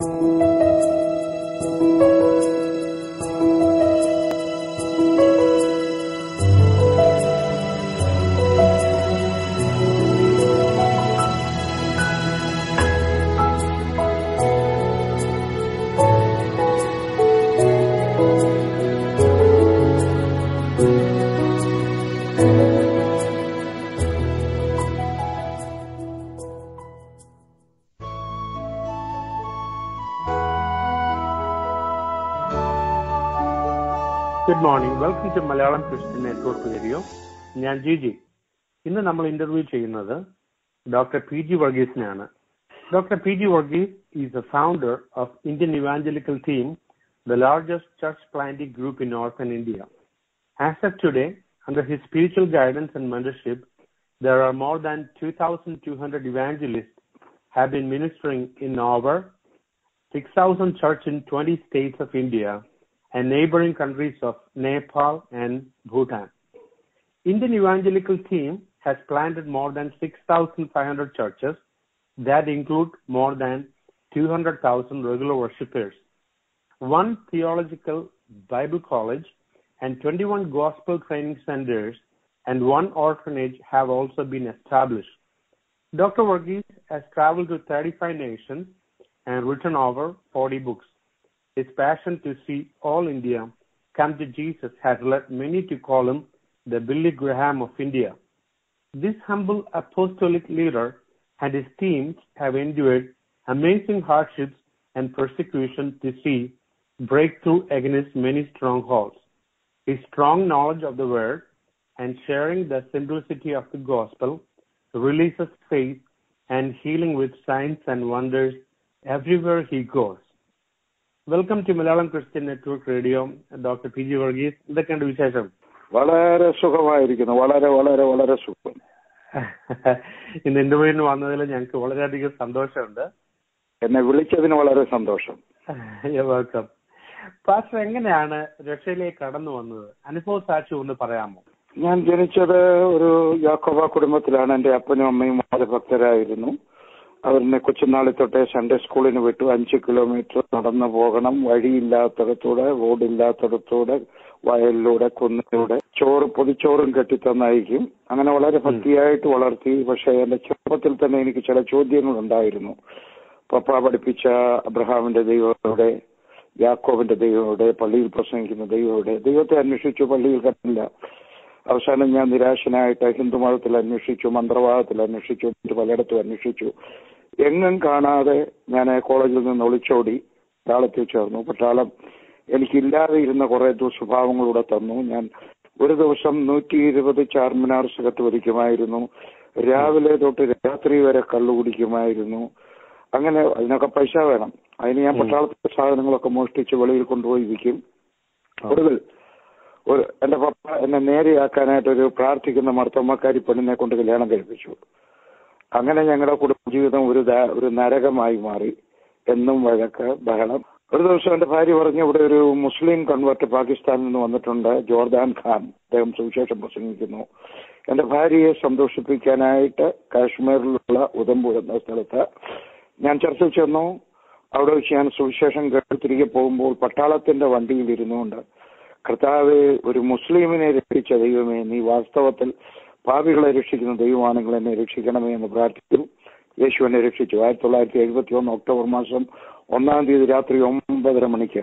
Good morning. Welcome to Malayalam Christian network radio. ഞാൻ ജിജി. ഇന്ന് നമ്മൾ ഇന്റർവ്യൂ ചെയ്യുന്നത് ഡോക്ടർ പി ജി വർഗീസിനെയാണ്. Doctor P G Varghese is a founder of Indian evangelical team, the largest church planting group in northern India. As of today, under his spiritual guidance and mentorship, there are more than 2,200 evangelists have been ministering in over 6,000 churches in 20 states of India and neighboring countries of Nepal and Bhutan. Indian Evangelical Team has planted more than 6,500 churches that include more than 200,000 regular worshippers. One theological Bible college and 21 gospel training centers and one orphanage have also been established. Dr. Varghese has traveled to 35 nations and written over 40 books. His passion to see all India come to Jesus has led many to call him the Billy Graham of India. This humble apostolic leader and his teams have endured amazing hardships and persecution to see breakthrough against many strongholds. His strong knowledge of the word and sharing the simplicity of the gospel releases faith and healing with signs and wonders everywhere he goes. Welcome to Malayalam Christian Network Radio, Dr. P. G. Varghese. എന്തൊക്കെയുണ്ട് വിശേഷം? വളരെ സുഖമായിരിക്കുന്നു. വളരെ വളരെ വളരെ സുഖം. ഇന്ന് ഇന്റർവ്യൂവിന് വന്നതിൽ ഞങ്ങൾക്ക് വളരെയധികം സന്തോഷമുണ്ട്. എന്നെ വിളിച്ചതിന് വളരെ സന്തോഷം. വെൽക്കം. പാസ്റ്റർ, എങ്ങനെയാണ് രക്ഷയിലേക്ക് കടന്നു വന്നത്? അനുഭവ സാക്ഷി ഒന്ന് പറയാമോ? ഞാൻ ജനിച്ചത് ഒരു യാക്കോബ കുടുംബത്തിലാണ്. എന്റെ അപ്പനും അമ്മയും വളരെ ഭക്തരായിരുന്നു. അവരെന്നെ കൊച്ചുനാളി തൊട്ടേ സൺഡേ സ്കൂളിന് വിട്ടു. 5 കിലോമീറ്റർ നടന്നു പോകണം. വഴിയില്ലാത്തടത്തൂടെ, റോഡില്ലാത്തടത്തൂടെ, വയലിലൂടെ, കുന്നിലൂടെ പൊതിച്ചോറും കെട്ടിത്തന്നയക്കും. അങ്ങനെ വളരെ ഭക്തിയായിട്ട് വളർത്തി. പക്ഷെ എന്റെ ചെറുപ്പത്തിൽ തന്നെ എനിക്ക് ചില ചോദ്യങ്ങളുണ്ടായിരുന്നു. പപ്പ പഠിപ്പിച്ച അബ്രഹാമിന്റെ ദൈവം എവിടെ, യാക്കോബിന്റെ ദൈവം എവിടെ, പള്ളിയിൽ പ്രസംഗിക്കുന്ന ദൈവം എവിടെ? ദൈവത്തെ അന്വേഷിച്ചു, പള്ളിയിൽ കണ്ടില്ല. അവസാനം ഞാൻ നിരാശനായിട്ട് ഹിന്ദുമതത്തിൽ അന്വേഷിച്ചു, മന്ത്രവാദത്തിൽ അന്വേഷിച്ചു, പലയിടത്തും അന്വേഷിച്ചു. എങ്ങും കാണാതെ ഞാൻ കോളേജിൽ നിന്ന് ഒളിച്ചോടി പട്ടാളത്തിൽ ചേർന്നു. പട്ടാളം എനിക്കില്ലാതെ ഇരുന്ന കുറെ ദുസ്വഭാവങ്ങളൂടെ തന്നു. ഞാൻ ഒരു ദിവസം 120 ചാർമിനാർ സിഗരറ്റ് വലിക്കുമായിരുന്നു. രാവിലെ തൊട്ട് രാത്രി വരെ കള്ളു കുടിക്കുമായിരുന്നു. അങ്ങനെ അതിനൊക്കെ പൈസ വേണം. അതിന് ഞാൻ പട്ടാളത്തിലെ സാധനങ്ങളൊക്കെ മോഷ്ടിച്ച് വെളിയിൽ കൊണ്ടുപോയി വിൽക്കും. ഒടുവിൽ എന്റെ പപ്പ എന്നെ നേരെയാക്കാനായിട്ടൊരു പ്രാർത്ഥിക്കുന്ന മർത്തമ്മക്കാരി പെണ്ണിനെ കൊണ്ട് കല്യാണം കഴിപ്പിച്ചു. അങ്ങനെ ഞങ്ങളുടെ കുടുംബജീവിതം ഒരു നരകമായി മാറി. എന്നും വഴക്ക്, ബഹളം. ഒരു ദിവസം എന്റെ ഭാര്യ പറഞ്ഞു, ഇവിടെ ഒരു മുസ്ലിം കൺവേർട്ട് പാകിസ്ഥാനിൽ നിന്ന് വന്നിട്ടുണ്ട്, ജോർദാൻ ഖാൻ. അദ്ദേഹം സുവിശേഷം പ്രസംഗിക്കുന്നു. എന്റെ ഭാര്യയെ സന്തോഷിപ്പിക്കാനായിട്ട് കാശ്മീരിലുള്ള ഉദംപൂർ എന്ന സ്ഥലത്ത് ഞാൻ ചർച്ചയിൽ ചെന്നു. അവിടെ വെച്ച് ഞാൻ സുവിശേഷം കേട്ട് തിരികെ പോകുമ്പോൾ പട്ടാളത്തിന്റെ വണ്ടിയിൽ ഇരുന്നുകൊണ്ട്, കർത്താവെ, ഒരു മുസ്ലിമിനെ രക്ഷിച്ച ദൈവമേ, നീ വാസ്തവത്തിൽ പാപികളെ രക്ഷിക്കുന്ന ദൈവമാണെങ്കിൽ എന്നെ രക്ഷിക്കണമേ എന്ന് പ്രാർത്ഥിച്ചു. യേശു എന്നെ രക്ഷിച്ചു. 1971 ഒക്ടോബർ മാസം 1-ാം തീയതി രാത്രി 9:30 മണിക്ക്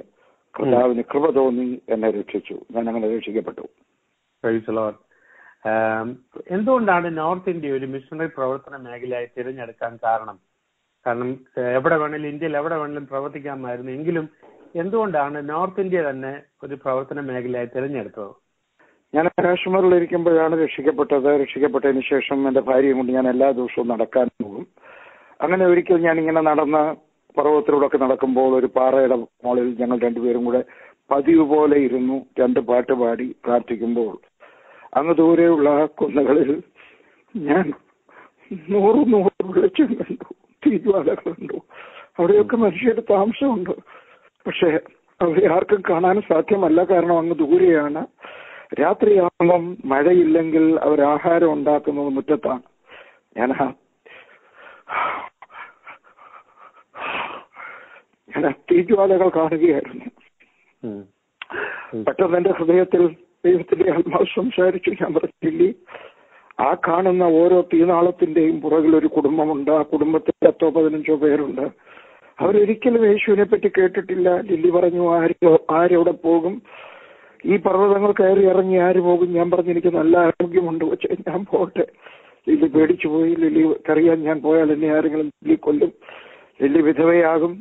കർത്താവിന് കൃപ തോന്നി എന്നെ രക്ഷിച്ചു. ഞാൻ അങ്ങനെ രക്ഷിക്കപ്പെട്ടു. എന്തുകൊണ്ടാണ് നോർത്ത് ഇന്ത്യ ഒരു മിഷണറി പ്രവർത്തന മേഖലയായി തിരഞ്ഞെടുക്കാൻ കാരണം? കാരണം എവിടെ വേണമെങ്കിലും, ഇന്ത്യയിൽ എവിടെ വേണമെങ്കിലും പ്രവർത്തിക്കാമായിരുന്നു. എങ്കിലും എന്തുകൊണ്ടാണ് നോർത്ത് ഇന്ത്യ തന്നെ ഒരു പ്രവർത്തന മേഖലയായി തിരഞ്ഞെടുത്തത്? ഞാൻ കാശ്മീരിൽ ഇരിക്കുമ്പോഴാണ് രക്ഷിക്കപ്പെട്ടത്. രക്ഷിക്കപ്പെട്ടതിന് ശേഷം എന്റെ ഭാര്യയും കൊണ്ട് ഞാൻ എല്ലാ ദിവസവും നടക്കാൻ പോകും. അങ്ങനെ ഒരിക്കൽ ഞാൻ ഇങ്ങനെ നടന്ന പർവ്വതത്തിലൂടെ നടക്കുമ്പോൾ ഒരു പാറയുടെ മുകളിൽ ഞങ്ങൾ രണ്ടുപേരും കൂടെ പതിവ് പോലെ ഇരുന്നു 2 പാട്ട് പാടി പ്രാർത്ഥിക്കുമ്പോൾ അങ്ങ് ദൂരെയുള്ള കുന്നുകളിൽ ഞാൻ 100 വെളിച്ചം കണ്ടു, തീജ്വാലകൾ കണ്ടു. അവിടെയൊക്കെ മനുഷ്യരുടെ താമസമുണ്ട്. പക്ഷെ അവരെ ആർക്കും കാണാൻ സാധ്യമല്ല, കാരണം അങ്ങ് ദൂരെയാണ്. രാത്രിയാകുമ്പം മഴയില്ലെങ്കിൽ അവർ ആഹാരം ഉണ്ടാക്കുന്നത് മുറ്റത്താണ്. ഞാൻ ആ തീജ്വാലകൾ കാണുകയായിരുന്നു. പെട്ടെന്ന് എന്റെ ഹൃദയത്തിൽ ദൈവത്തിന്റെ ആത്മാവ് സംസാരിച്ചു. ഞാൻ പറഞ്ഞില്ലേ, ആ കാണുന്ന ഓരോ തീനാളത്തിന്റെയും പുറകിൽ ഒരു കുടുംബമുണ്ട്. ആ കുടുംബത്തിൽ 10-15 പേരുണ്ട്. അവരൊരിക്കലും യേശുവിനെ പറ്റി കേട്ടിട്ടില്ല. ലില്ലി പറഞ്ഞു, ആരെവിടെ പോകും? ഈ പർവ്വതങ്ങൾ കയറി ഇറങ്ങി ആര് പോകും? ഞാൻ പറഞ്ഞു, എനിക്ക് നല്ല ആരോഗ്യമുണ്ട്, പക്ഷേ ഞാൻ പോട്ടെ. ലില്ലി പേടിച്ചു പോയി. ലില്ലി കറിയാൻ ഞാൻ പോയാൽ എന്നെ ആരെങ്കിലും ലില്ലി കൊല്ലും, ലില്ലി വിധവയാകും.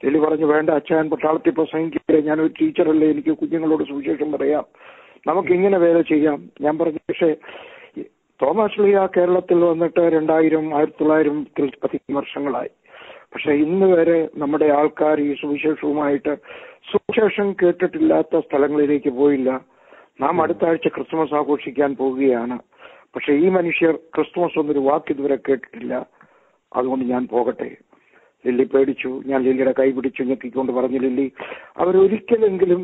ലില്ലി പറഞ്ഞു, വേണ്ട അച്ഛൻ പട്ടാളത്തിൽ പ്രസംഗിക്കില്ല, ഞാനൊരു ടീച്ചറല്ലേ, എനിക്ക് കുഞ്ഞുങ്ങളോട് സുവിശേഷം പറയാം, നമുക്കിങ്ങനെ വേല ചെയ്യാം. ഞാൻ പറഞ്ഞു, പക്ഷേ തോമസ് ലീഹ കേരളത്തിൽ വന്നിട്ട് 1900 വർഷങ്ങളായി. പക്ഷെ ഇന്ന് വരെ നമ്മുടെ ആൾക്കാർ ഈ സുവിശേഷവുമായിട്ട് സുവിശേഷം കേട്ടിട്ടില്ലാത്ത സ്ഥലങ്ങളിലേക്ക് പോയില്ല. നാം അടുത്ത ആഴ്ച ക്രിസ്മസ് ആഘോഷിക്കാൻ പോവുകയാണ്. പക്ഷെ ഈ മനുഷ്യർ ക്രിസ്മസ് എന്നൊരു വാക്ക് ഇതുവരെ കേട്ടിട്ടില്ല. അതുകൊണ്ട് ഞാൻ പോകട്ടെ. ലില്ലി പേടിച്ചു. ഞാൻ ലില്ലിയുടെ കൈ പിടിച്ചു ഞെക്കിക്കൊണ്ട് പറഞ്ഞു, ലില്ലി, അവരൊരിക്കലെങ്കിലും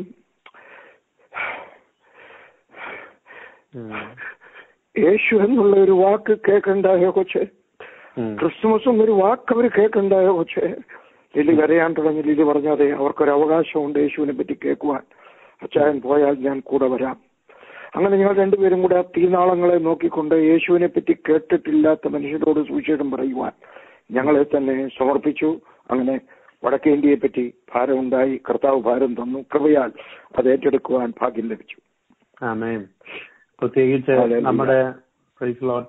യേശു എന്നുള്ള ഒരു വാക്ക് കേൾക്കണ്ടായോ കൊച്ചെ? ക്രിസ്മസ് എന്നൊരു വാക്ക് അവർ കേൾക്കണ്ടായോ കൊച്ചെ? ലില്ലി കരയാൻ തുടങ്ങി. ലില്ലി പറഞ്ഞു, അതെ, അവർക്കൊരു അവകാശമുണ്ട് യേശുവിനെ പറ്റി കേൾക്കുവാൻ. അച്ചായൻ പോയാൽ ഞാൻ കൂടെ വരാം. അങ്ങനെ ഞങ്ങൾ രണ്ടുപേരും കൂടെ ആ തീനാളങ്ങളെ നോക്കിക്കൊണ്ട് യേശുവിനെ പറ്റി കേട്ടിട്ടില്ലാത്ത മനുഷ്യരോട് സുവിശേഷം പറയുവാൻ ഞങ്ങളെ തന്നെ സമർപ്പിച്ചു. അങ്ങനെ വടക്കേ ഇന്ത്യയെ പറ്റി ഭാരമുണ്ടായി. കർത്താവ് ഭാരം തന്നു. കൃപയാൽ അത് ഏറ്റെടുക്കുവാൻ ഭാഗ്യം ലഭിച്ചു. ആമേൻ. പ്രത്യേകിച്ച്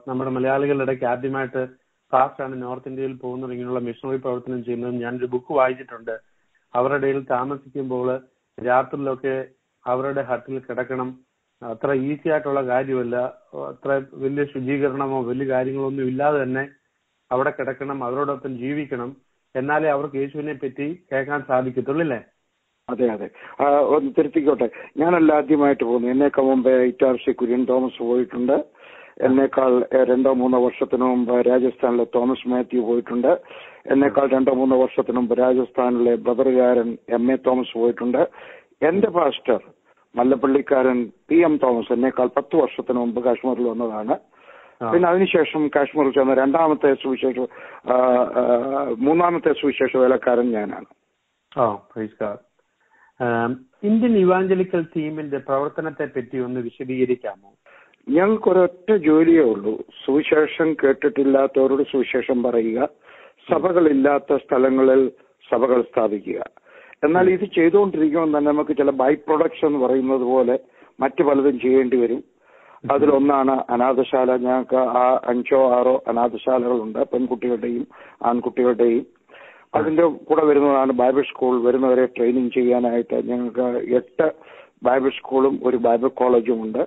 നമ്മുടെ മലയാളികളുടെ ഇടയ്ക്ക് ആദ്യമായിട്ട് ഫാസ്റ്റാണ് നോർത്ത് ഇന്ത്യയിൽ പോകുന്നത് ഇങ്ങനെയുള്ള മിഷണറി പ്രവർത്തനം ചെയ്യുന്നത്. ഞാനൊരു ബുക്ക് വായിച്ചിട്ടുണ്ട്. അവരുടെ ഇടയിൽ താമസിക്കുമ്പോൾ രാത്രിയിലൊക്കെ അവരുടെ ഹട്ടിൽ കിടക്കണം. അത്ര ഈസി ആയിട്ടുള്ള കാര്യമല്ല. അത്ര വലിയ ശുചീകരണമോ വലിയ കാര്യങ്ങളൊന്നും ഇല്ലാതെ തന്നെ അവിടെ കിടക്കണം, അവരോടൊപ്പം ജീവിക്കണം. എന്നാലേ അവർക്ക് യേശുവിനെ പറ്റി കേൾക്കാൻ സാധിക്കത്തുള്ളൂ, അല്ലേ? അതെ അതെ. ഒന്ന് തിരുത്തിക്കോട്ടെ, ഞാനല്ല ആദ്യമായിട്ട് പോകുന്നു. എന്നേക്കാൾ മുമ്പ് ഇറ്റാർസി കുര്യൻ തോമസ് പോയിട്ടുണ്ട്. എന്നേക്കാൾ 2-3 വർഷത്തിന് മുമ്പ് രാജസ്ഥാനിലെ തോമസ് മാത്യു പോയിട്ടുണ്ട്. എന്നേക്കാൾ 2-3 വർഷത്തിന് മുമ്പ് രാജസ്ഥാനിലെ ബ്രദറുകാരൻ M.A. തോമസ് പോയിട്ടുണ്ട്. എന്റെ പാസ്റ്റർ മല്ലപ്പള്ളിക്കാരൻ PM തോമസ് എന്നേക്കാൾ 10 വർഷത്തിന് മുമ്പ് കാശ്മീരിൽ വന്നതാണ്. പിന്നെ അതിനുശേഷം കാശ്മീരിൽ ചെന്ന മൂന്നാമത്തെ സുവിശേഷ വേലക്കാരൻ ഞാനാണ്. ഇന്ത്യൻ ഇവാഞ്ചലിക്കൽ ടീമിന്റെ പ്രവർത്തനത്തെ പറ്റി ഒന്ന് വിശദീകരിക്കാമോ? ഞങ്ങൾക്കൊരൊറ്റ ജോലിയേ ഉള്ളൂ. സുവിശേഷം കേട്ടിട്ടില്ലാത്തവരോട് സുവിശേഷം പറയുക, സഭകളില്ലാത്ത സ്ഥലങ്ങളിൽ സഭകൾ സ്ഥാപിക്കുക. എന്നാൽ ഇത് ചെയ്തുകൊണ്ടിരിക്കുമ്പോൾ തന്നെ നമുക്ക് ചില ബൈ പ്രൊഡക്ട്സ് എന്ന് പറയുന്നത് പോലെ മറ്റു പലതും ചെയ്യേണ്ടി വരും. അതിലൊന്നാണ് അനാഥശാല. ഞങ്ങൾക്ക് 5-6 അനാഥശാലകളുണ്ട്, പെൺകുട്ടികളുടെയും ആൺകുട്ടികളുടെയും. അതിന്റെ കൂടെ വരുന്നതാണ് ബൈബിൾ സ്കൂൾ. വരുന്നവരെ ട്രെയിനിങ് ചെയ്യാനായിട്ട് ഞങ്ങൾക്ക് 8 ബൈബിൾ സ്കൂളും ഒരു ബൈബിൾ കോളേജും ഉണ്ട്.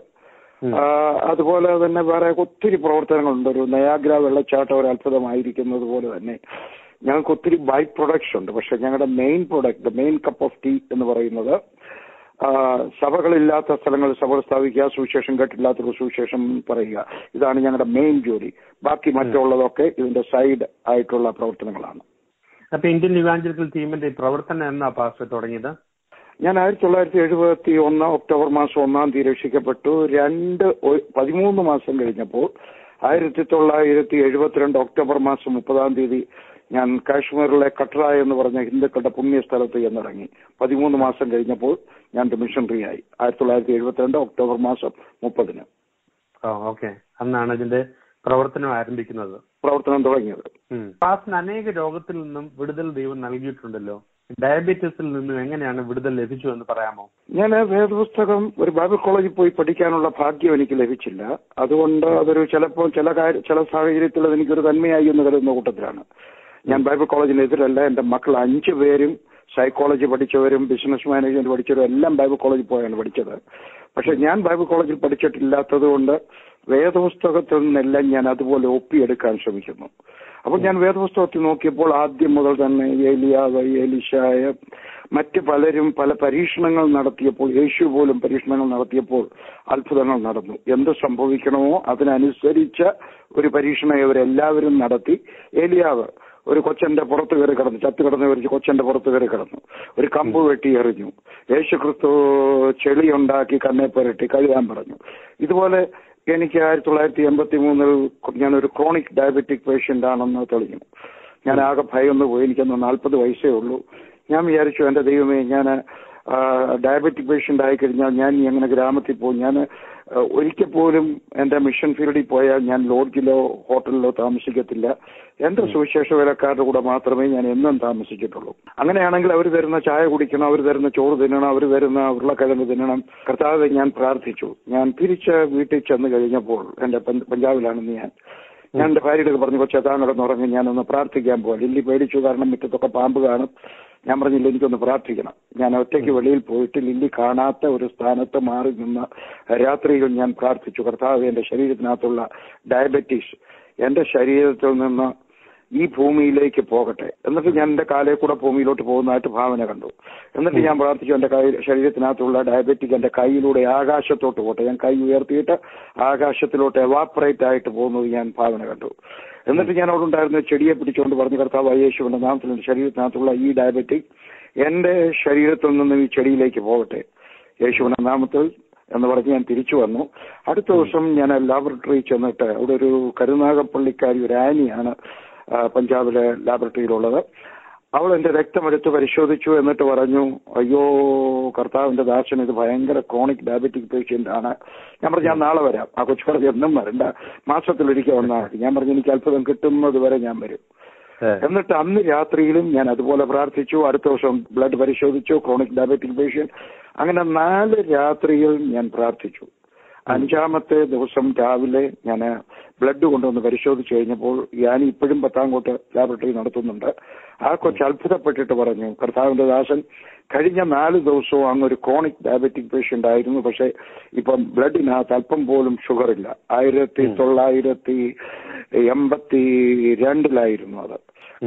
അതുപോലെ തന്നെ വേറെ ഒത്തിരി പ്രവർത്തനങ്ങളുണ്ട്. ഒരു നയാഗ്ര വെള്ളച്ചാട്ടം ഒരു അത്ഭുതമായിരിക്കുന്നത് പോലെ തന്നെ ഞങ്ങൾക്ക് ഒത്തിരി ബൈ പ്രൊഡക്ട്സ് ഉണ്ട്. പക്ഷെ ഞങ്ങളുടെ main product, main cup of tea എന്ന് പറയുന്നത് സഭകളില്ലാത്ത സ്ഥലങ്ങളിൽ സഭകൾ സ്ഥാപിക്കുക, സുവിശേഷം കേട്ടില്ലാത്തൊരു സുവിശേഷം പറയുക. ഇതാണ് ഞങ്ങളുടെ മെയിൻ ജോലി. ബാക്കി മറ്റുള്ളതൊക്കെ ഇതിന്റെ സൈഡ് ആയിട്ടുള്ള പ്രവർത്തനങ്ങളാണ്. അപ്പൊ ഇന്ത്യൻ ഇവാഞ്ചലിക്കൽ ടീമിന്റെ പ്രവർത്തനം എന്നാ പാസ്റ്റർ തുടങ്ങിയത്? ഞാൻ 1971 ഒക്ടോബർ മാസം 1-ാം തീയതി രക്ഷിക്കപ്പെട്ടു. 13 മാസം കഴിഞ്ഞപ്പോൾ 1972 ഒക്ടോബർ മാസം 30-ാം തീയതി ഞാൻ കാശ്മീരിലെ കട്ര എന്ന് പറഞ്ഞ ഹിന്ദുക്കളുടെ പുണ്യ സ്ഥലത്ത് ചെന്നിറങ്ങി. 13 മാസം കഴിഞ്ഞപ്പോൾ ഞാൻ മിഷണറി ആയി. 1972 ഒക്ടോബർ മാസം 30-ന്. ഓക്കെ, അന്നാണ് ഇതിന്റെ പ്രവർത്തനം ആരംഭിക്കുന്നത്, പ്രവർത്തനം തുടങ്ങിയത്. പാസ്റ്ററിന് അനേക രോഗത്തിൽ നിന്നും വിടുതൽ ദൈവം നൽകിയിട്ടുണ്ടല്ലോ. ഡയബറ്റീസിൽ നിന്നും എങ്ങനെയാണ് വിടുതൽ ലഭിച്ചു എന്ന് പറയാമോ? ഞാൻ വേദപുസ്തകം ഒരു ബൈബിൾ കോളേജിൽ പോയി പഠിക്കാനുള്ള ഭാഗ്യം എനിക്ക് ലഭിച്ചില്ല. അതുകൊണ്ട് അതൊരു ചിലപ്പോൾ ചില സാഹചര്യത്തിൽ അതെനിക്കൊരു നന്മയായി എന്ന് കരുതുന്ന കൂട്ടത്തിലാണ്. ഞാൻ ബൈബിൾ കോളേജിനെതിരല്ല. എന്റെ മക്കൾ 5 പേരും സൈക്കോളജി പഠിച്ചവരും ബിസിനസ് മാനേജ്മെന്റ് പഠിച്ചവരും എല്ലാം ബൈബിൾ കോളേജിൽ പോയാണ് പഠിച്ചത്. പക്ഷെ ഞാൻ ബൈബിൾ കോളേജിൽ പഠിച്ചിട്ടില്ലാത്തത് കൊണ്ട് വേദപുസ്തകത്തിൽ നിന്നെല്ലാം ഞാൻ അതുപോലെ ഒപ്പിയെടുക്കാൻ ശ്രമിക്കുന്നു. അപ്പോൾ ഞാൻ വേദപുസ്തകത്തിൽ നോക്കിയപ്പോൾ ആദ്യം മുതൽ തന്നെ ഏലിയാവ്, എലീശായ, മറ്റ് പലരും പല പരീക്ഷണങ്ങൾ നടത്തിയപ്പോൾ, യേശു പോലും പരീക്ഷണങ്ങൾ നടത്തിയപ്പോൾ അത്ഭുതങ്ങൾ നടന്നു. എന്ത് സംഭവിക്കണമോ അതിനനുസരിച്ച ഒരു പരീക്ഷണം ഇവരെല്ലാവരും നടത്തി. ഏലിയാവ് ഒരു കൊച്ചന്റെ പുറത്ത് കയറി കിടന്നു, ചത്തുകിടന്ന ഒരു കൊച്ചന്റെ പുറത്ത് കയറി കിടന്നു, ഒരു കമ്പ് വെട്ടി എറിഞ്ഞു. യേശുക്രിസ്തു ചെളിയുണ്ടാക്കി കണ്ണെ പുരട്ടി കഴുകാൻ പറഞ്ഞു. ഇതുപോലെ എനിക്ക് 1983 ഞാനൊരു ക്രോണിക് ഡയബറ്റിക് പേഷ്യന്റ് ആണെന്ന് തെളിഞ്ഞു. ഞാൻ ആകെ ഭയന്ന് പോയി. എനിക്കൊന്ന് 40 വയസ്സേ ഉള്ളൂ. ഞാൻ വിചാരിച്ചു, എന്റെ ദൈവമേ, ഞാൻ ഡയബറ്റിക് പേഷ്യന്റ് ആയിക്കഴിഞ്ഞാൽ ഞാൻ എങ്ങനെ ഗ്രാമത്തിൽ പോകും? ഞാൻ ഒരിക്കൽ പോലും എന്റെ മിഷൻ ഫീൽഡിൽ പോയാൽ ഞാൻ ലോഡ്ജിലോ ഹോട്ടലിലോ താമസിക്കത്തില്ല. എന്റെ സുവിശേഷ വേലക്കാരുടെ കൂടെ മാത്രമേ ഞാൻ എന്നും താമസിച്ചിട്ടുള്ളൂ. അങ്ങനെയാണെങ്കിൽ അവർ തരുന്ന ചായ കുടിക്കണം, അവർ തരുന്ന ചോറ് തിന്നണം, അവർ തരുന്ന ഉരുളക്കിഴങ്ങ് തിന്നണം. കർത്താവെ, ഞാൻ പ്രാർത്ഥിച്ചു. ഞാൻ തിരിച്ച് വീട്ടിൽ ചെന്ന് കഴിഞ്ഞപ്പോൾ, എന്റെ പഞ്ചാബിലാണെന്ന് ഞാൻ എന്റെ ഭാര്യയോട് പറഞ്ഞു, കൊച്ചേ താൻ കിടന്നുറങ്ങി, ഞാനൊന്ന് പ്രാർത്ഥിക്കാൻ പോകാം. ലില്ലി പേടിച്ചു, കാരണം മുറ്റത്തൊക്കെ പാമ്പ് കാണും. ഞാൻ പറഞ്ഞില്ല, എനിക്കൊന്ന് പ്രാർത്ഥിക്കണം. ഞാൻ ഒറ്റയ്ക്ക് വെളിയിൽ പോയിട്ട് ലില്ലി കാണാത്ത ഒരു സ്ഥാനത്ത് മാറി നിന്ന് രാത്രിയിൽ ഞാൻ പ്രാർത്ഥിച്ചു. കർത്താവ്, എന്റെ ശരീരത്തിനകത്തുള്ള ഡയബറ്റീസ് എന്റെ ശരീരത്തിൽ നിന്ന് ഈ ഭൂമിയിലേക്ക് പോകട്ടെ. എന്നിട്ട് ഞാൻ എന്റെ കാലേ കൂടെ ഭൂമിയിലോട്ട് പോകുന്നതായിട്ട് ഭാവന കണ്ടു. എന്നിട്ട് ഞാൻ പ്രാർത്ഥിച്ചു, എന്റെ ശരീരത്തിനകത്തുള്ള ഡയബറ്റിക് എന്റെ കൈയിലൂടെ ആകാശത്തോട്ട് പോട്ടെ. ഞാൻ കൈ ഉയർത്തിയിട്ട് ആകാശത്തിലോട്ട് എവാപ്പറേറ്റ് ആയിട്ട് പോകുന്നത് ഞാൻ ഭാവന കണ്ടു. എന്നിട്ട് ഞാൻ അവിടെ ഉണ്ടായിരുന്ന ചെടിയെ പിടിച്ചുകൊണ്ട് പറഞ്ഞു, കർത്താവ് യേശുവിന്റെ നാമത്തിൽ എന്റെ ശരീരത്തിനകത്തുള്ള ഈ ഡയബറ്റിക് എന്റെ ശരീരത്തിൽ നിന്നും ഈ ചെടിയിലേക്ക് പോകട്ടെ, യേശുവിന്റെ നാമത്തിൽ എന്ന് പറഞ്ഞ് ഞാൻ തിരിച്ചു വന്നു. അടുത്ത ദിവസം ഞാൻ ലാബറട്ടറി ചെന്നിട്ട്, അവിടെ ഒരു കരുനാഗപ്പള്ളിക്കാരി, ഒരു ആനിയാണ് പഞ്ചാബിലെ ലാബറട്ടറിയിലുള്ളത്. അവൾ എന്റെ രക്തമെടുത്ത് പരിശോധിച്ചു. എന്നിട്ട് പറഞ്ഞു, അയ്യോ കർത്താവിന്റെ ദാസൻ, ഇത് ഭയങ്കര ക്രോണിക് ഡയബറ്റിക് പേഷ്യന്റ് ആണ്. ഞാൻ പറഞ്ഞു, ഞാൻ നാളെ വരാം. ആ കൊച്ചു പറഞ്ഞു, എന്നും വരണ്ട, മാസത്തിലൊരിക്കൽ വന്നാൽ മതി. ഞാൻ പറഞ്ഞു, എനിക്ക് അത്ഭുതം കിട്ടുന്നത് വരെ ഞാൻ വരും. എന്നിട്ട് അന്ന് രാത്രിയിലും ഞാൻ അതുപോലെ പ്രാർത്ഥിച്ചു. അടുത്ത ദിവസം ബ്ലഡ് പരിശോധിച്ചു, ക്രോണിക് ഡയബറ്റിക് പേഷ്യന്റ്. അങ്ങനെ 4 രാത്രിയിൽ ഞാൻ പ്രാർത്ഥിച്ചു. 5ാമത്തെ ദിവസം രാവിലെ ഞാൻ ബ്ലഡ് കൊണ്ടുവന്ന് പരിശോധിച്ചു കഴിഞ്ഞപ്പോൾ, ഞാൻ ഇപ്പോഴും 10ാം കോട്ട് ലാബറട്ടറി നടത്തുന്നുണ്ട്. ആ കൊച്ച് അത്ഭുതപ്പെട്ടിട്ട് പറഞ്ഞു, കർത്താവിന്റെ ദാസൻ, കഴിഞ്ഞ 4 ദിവസവും അങ്ങൊരു ക്രോണിക് ഡയബറ്റിക് പേഷ്യന്റ് ആയിരുന്നു, പക്ഷെ ഇപ്പം ബ്ലഡിനകത്ത് അല്പം പോലും ഷുഗർ ഇല്ല. 1982 അത്.